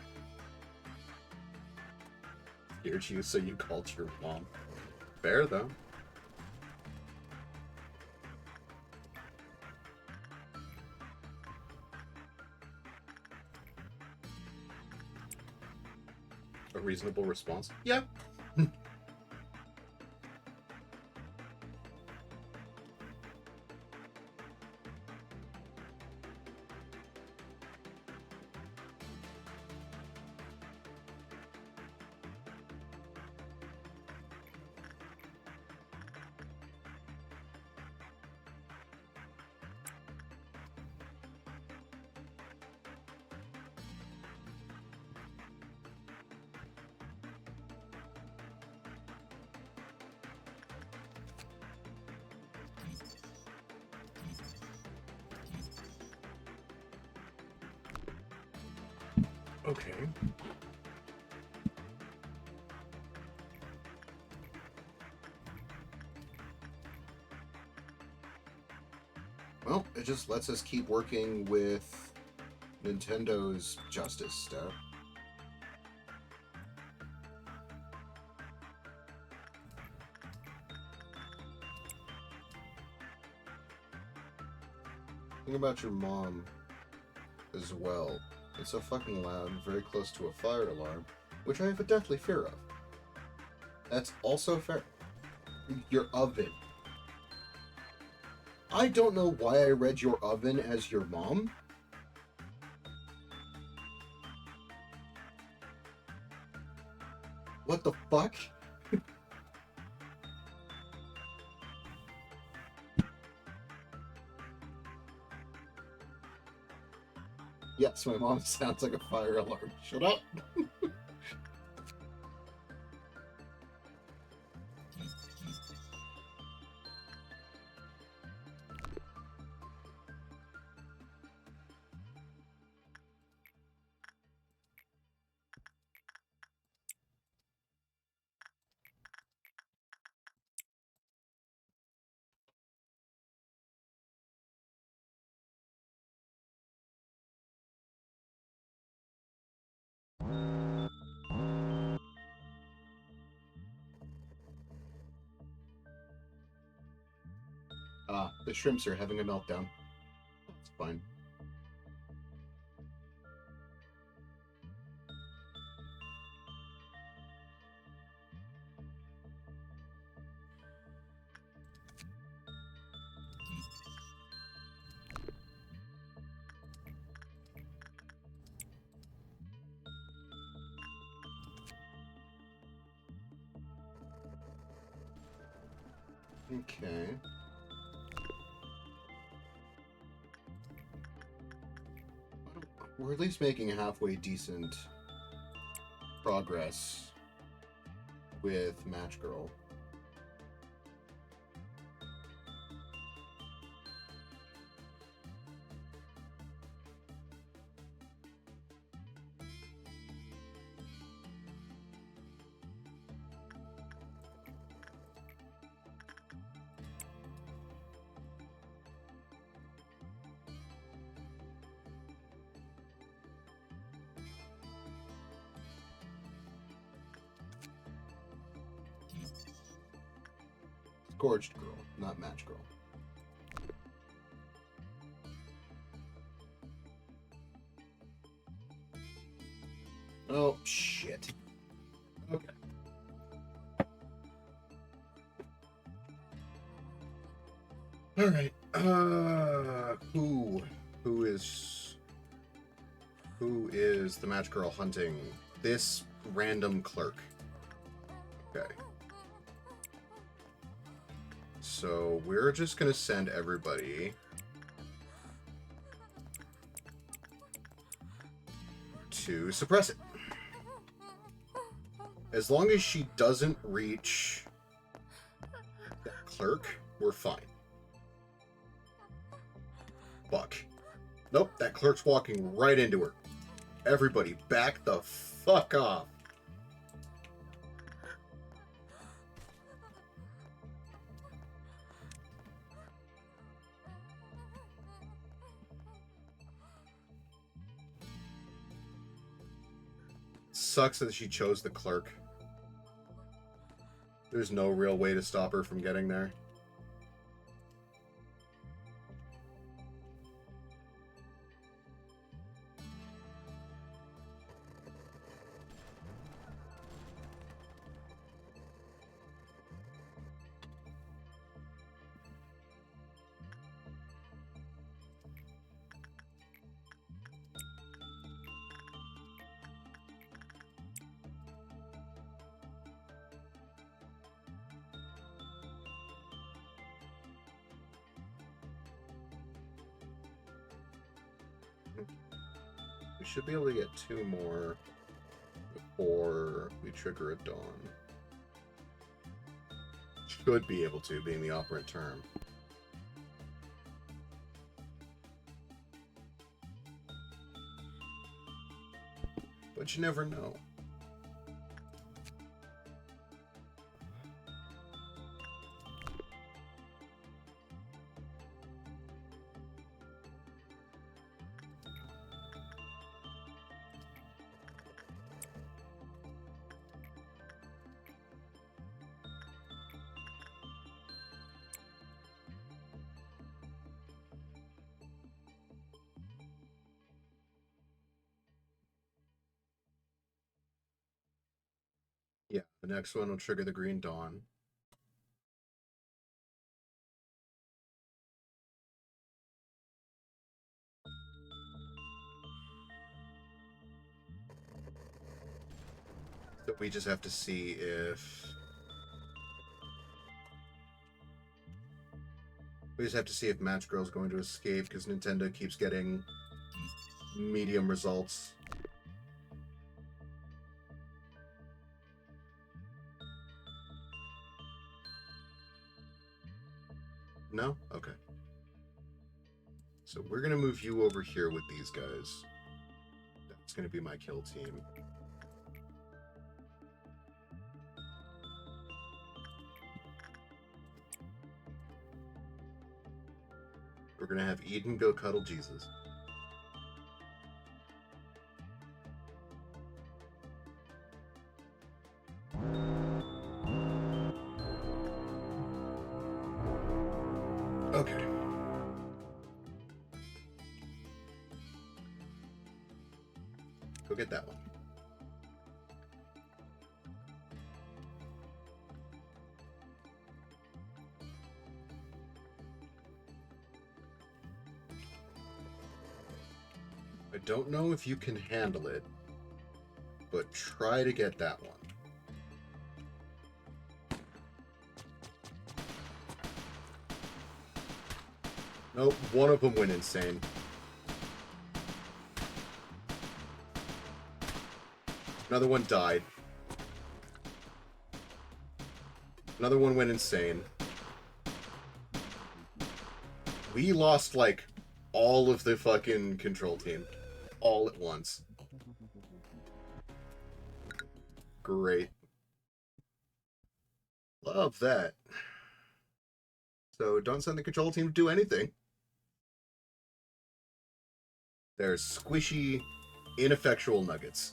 Scared you, so you called your mom. Fair though. A reasonable response? Yeah. Okay. Well, it just lets us keep working with Nintendo's justice stuff. Think about your mom as well. It's so fucking loud, very close to a fire alarm, which I have a deathly fear of. That's also fair. Your oven. I don't know why I read your oven as your mom. What the fuck? Yes, my mom sounds like a fire alarm. Shut up. The shrimps are having a meltdown. That's fine. Okay. We're at least making halfway decent progress with Match Girl. Scorched Girl, not Match Girl. Oh, shit. Okay. Alright. Who is the Match Girl hunting this random clerk? Okay. So we're just gonna send everybody to suppress it. As long as she doesn't reach that clerk, we're fine. Fuck. Nope, that clerk's walking right into her. Everybody, back the fuck off. Sucks that she chose the clerk. There's no real way to stop her from getting there. We should be able to get 2 more before we trigger a dawn. Should be able to, being the operant term. But you never know. Yeah, the next one will trigger the Green Dawn. So we just have to see if... We just have to see if Match Girl's going to escape, because Nintendo keeps getting medium results. No? Okay. So we're going to move you over here with these guys. That's going to be my kill team. We're going to have Eden go cuddle Jesus. Okay. Go get that one. I don't know if you can handle it, but try to get that one. Nope, one of them went insane. Another one died. Another one went insane. We lost, like, all of the fucking control team. All at once. Great. Love that. So don't send the control team to do anything. They're squishy, ineffectual nuggets.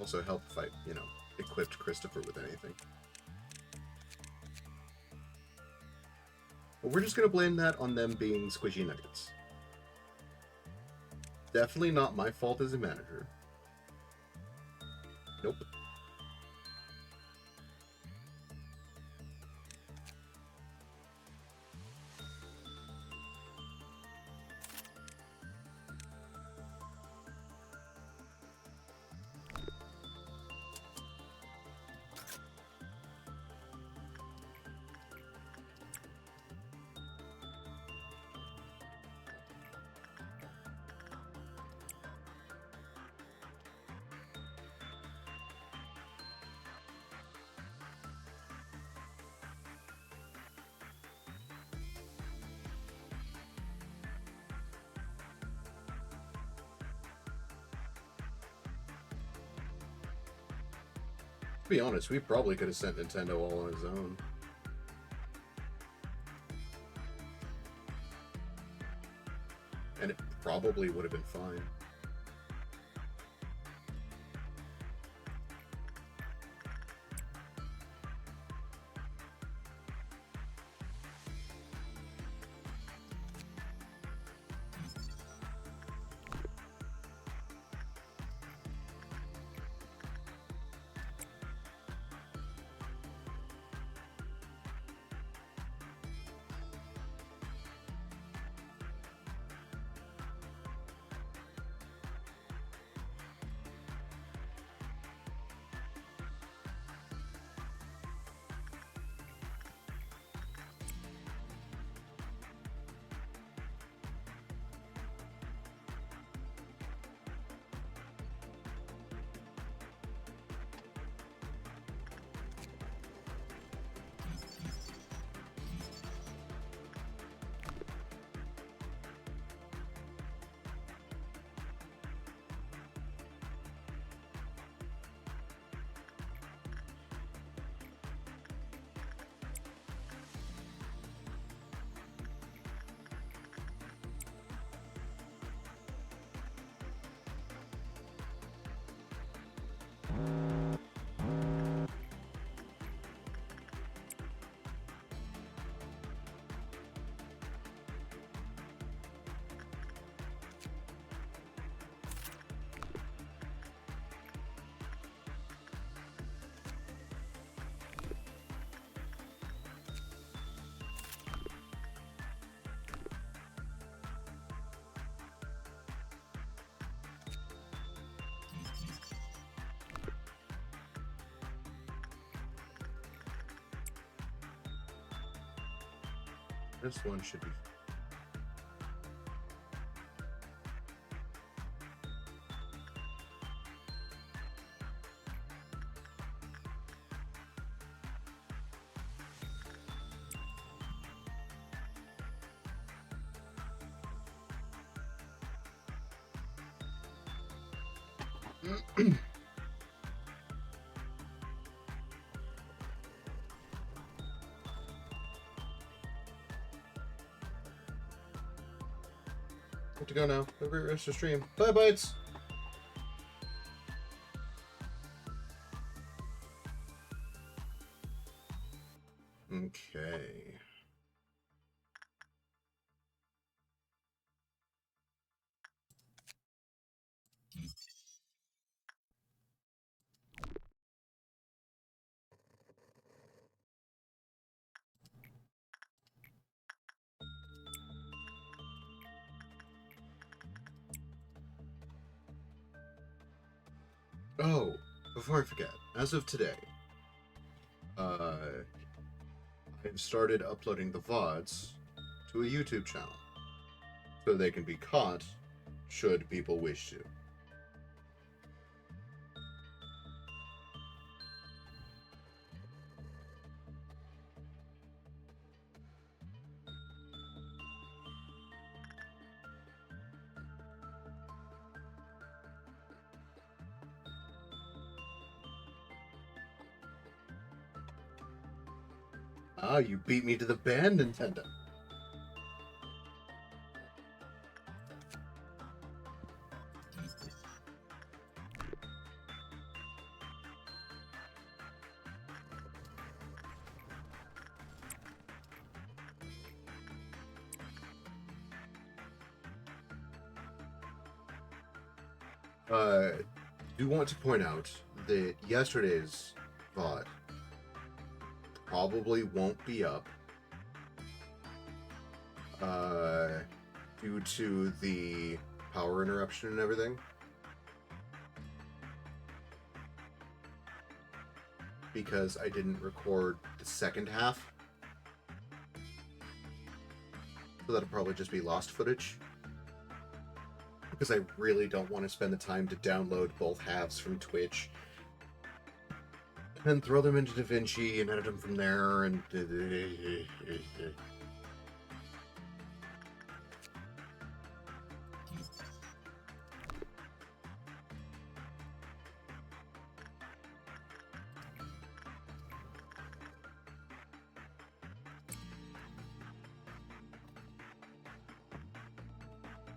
Also help if I, you know, equipped Christopher with anything. But we're just going to blame that on them being squishy nuggets. Definitely not my fault as a manager. Nope. To be honest, we probably could have sent Nintendo all on his own. And it probably would have been fine. This one should be... Have to go now. Have a great rest of the stream. Bye, bites! Okay. Oh, before I forget, as of today, I've started uploading the VODs to a YouTube channel so they can be caught should people wish to. Ah, you beat me to the band, Nintendo. Do want to point out that yesterday's VOD probably won't be up due to the power interruption and everything. Because I didn't record the second half. So that'll probably just be lost footage. Because I really don't want to spend the time to download both halves from Twitch and then throw them into DaVinci and edit them from there and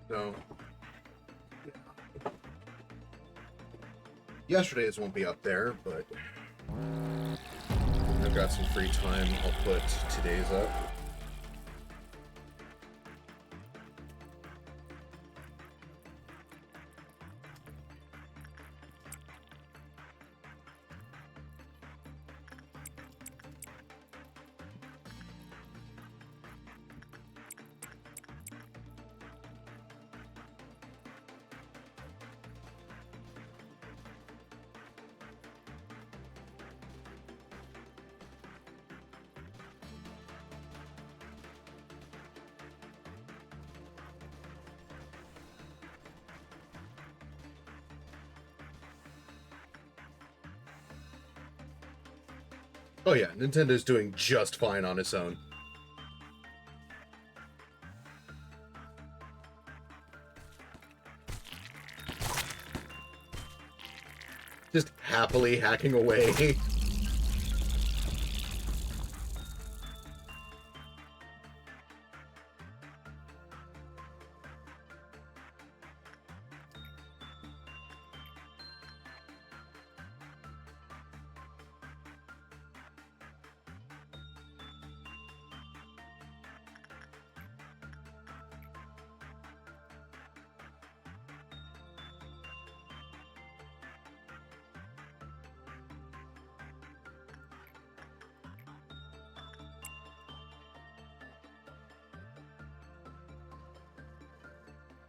so yesterday's won't be up there, but I've got some free time. I'll put today's up. Oh yeah, Nintendo's doing just fine on its own. Just happily hacking away.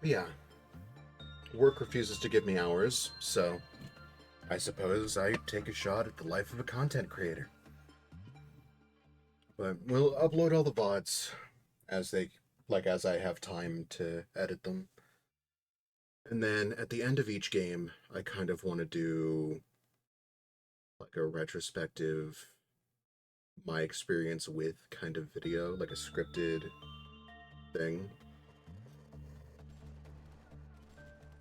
Yeah. Work refuses to give me hours, so I suppose I take a shot at the life of a content creator. But we'll upload all the VODs as I have time to edit them. And then at the end of each game, I kind of want to do like a retrospective my experience with kind of video, like a scripted thing.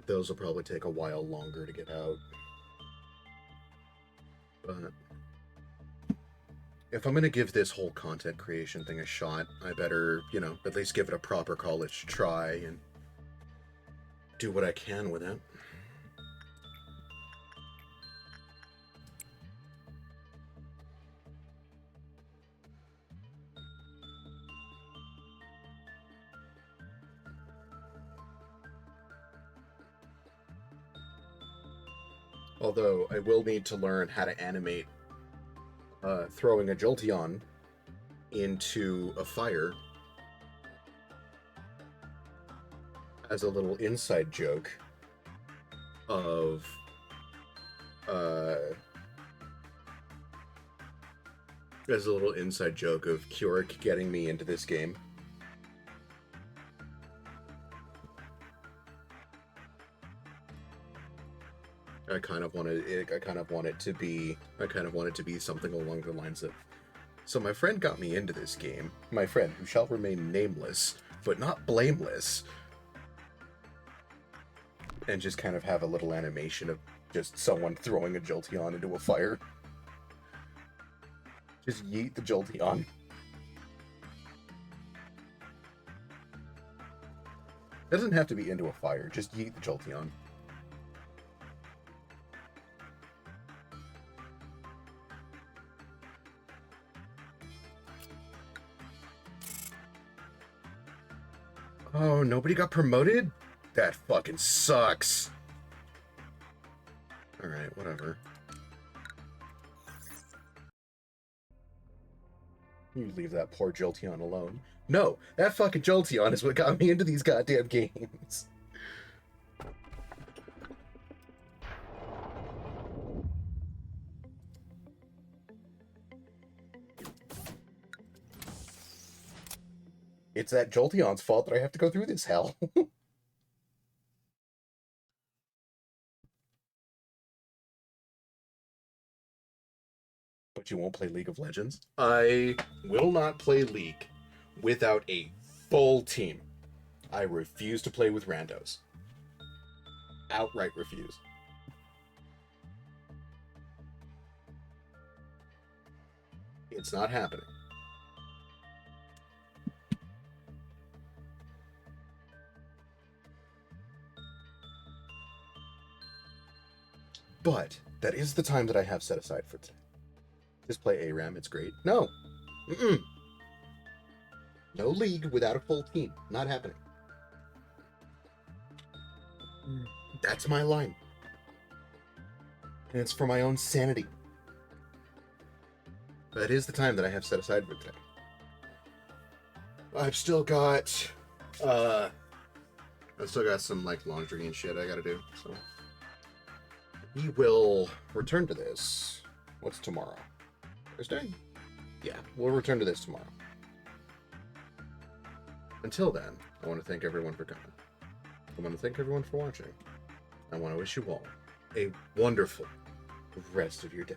Those will probably take a while longer to get out. But if I'm going to give this whole content creation thing a shot, I better, at least give it a proper college try and do what I can with it. Although I will need to learn how to animate throwing a Jolteon into a fire as a little inside joke of Keurig getting me into this game. I kind of want it to be something along the lines of, so my friend got me into this game. My friend, who shall remain nameless, but not blameless. And just kind of have a little animation of just someone throwing a Jolteon into a fire. Just yeet the Jolteon. Doesn't have to be into a fire, just yeet the Jolteon. Oh, nobody got promoted? That fucking sucks. Alright, whatever. You leave that poor Jolteon alone. No, that fucking Jolteon is what got me into these goddamn games. It's that Jolteon's fault that I have to go through this hell. But you won't play League of Legends? I will not play League without a full team. I refuse to play with randos. Outright refuse. It's not happening. But that is the time that I have set aside for today. Just play ARAM, it's great. No. Mm-mm. No League without a full team. Not happening. That's my line. And it's for my own sanity. That is the time that I have set aside for today. I've still got some like laundry and shit I gotta do, so we will return to this. What's tomorrow? Thursday? Yeah, we'll return to this tomorrow. Until then, I want to thank everyone for coming. I want to thank everyone for watching. I want to wish you all a wonderful rest of your day.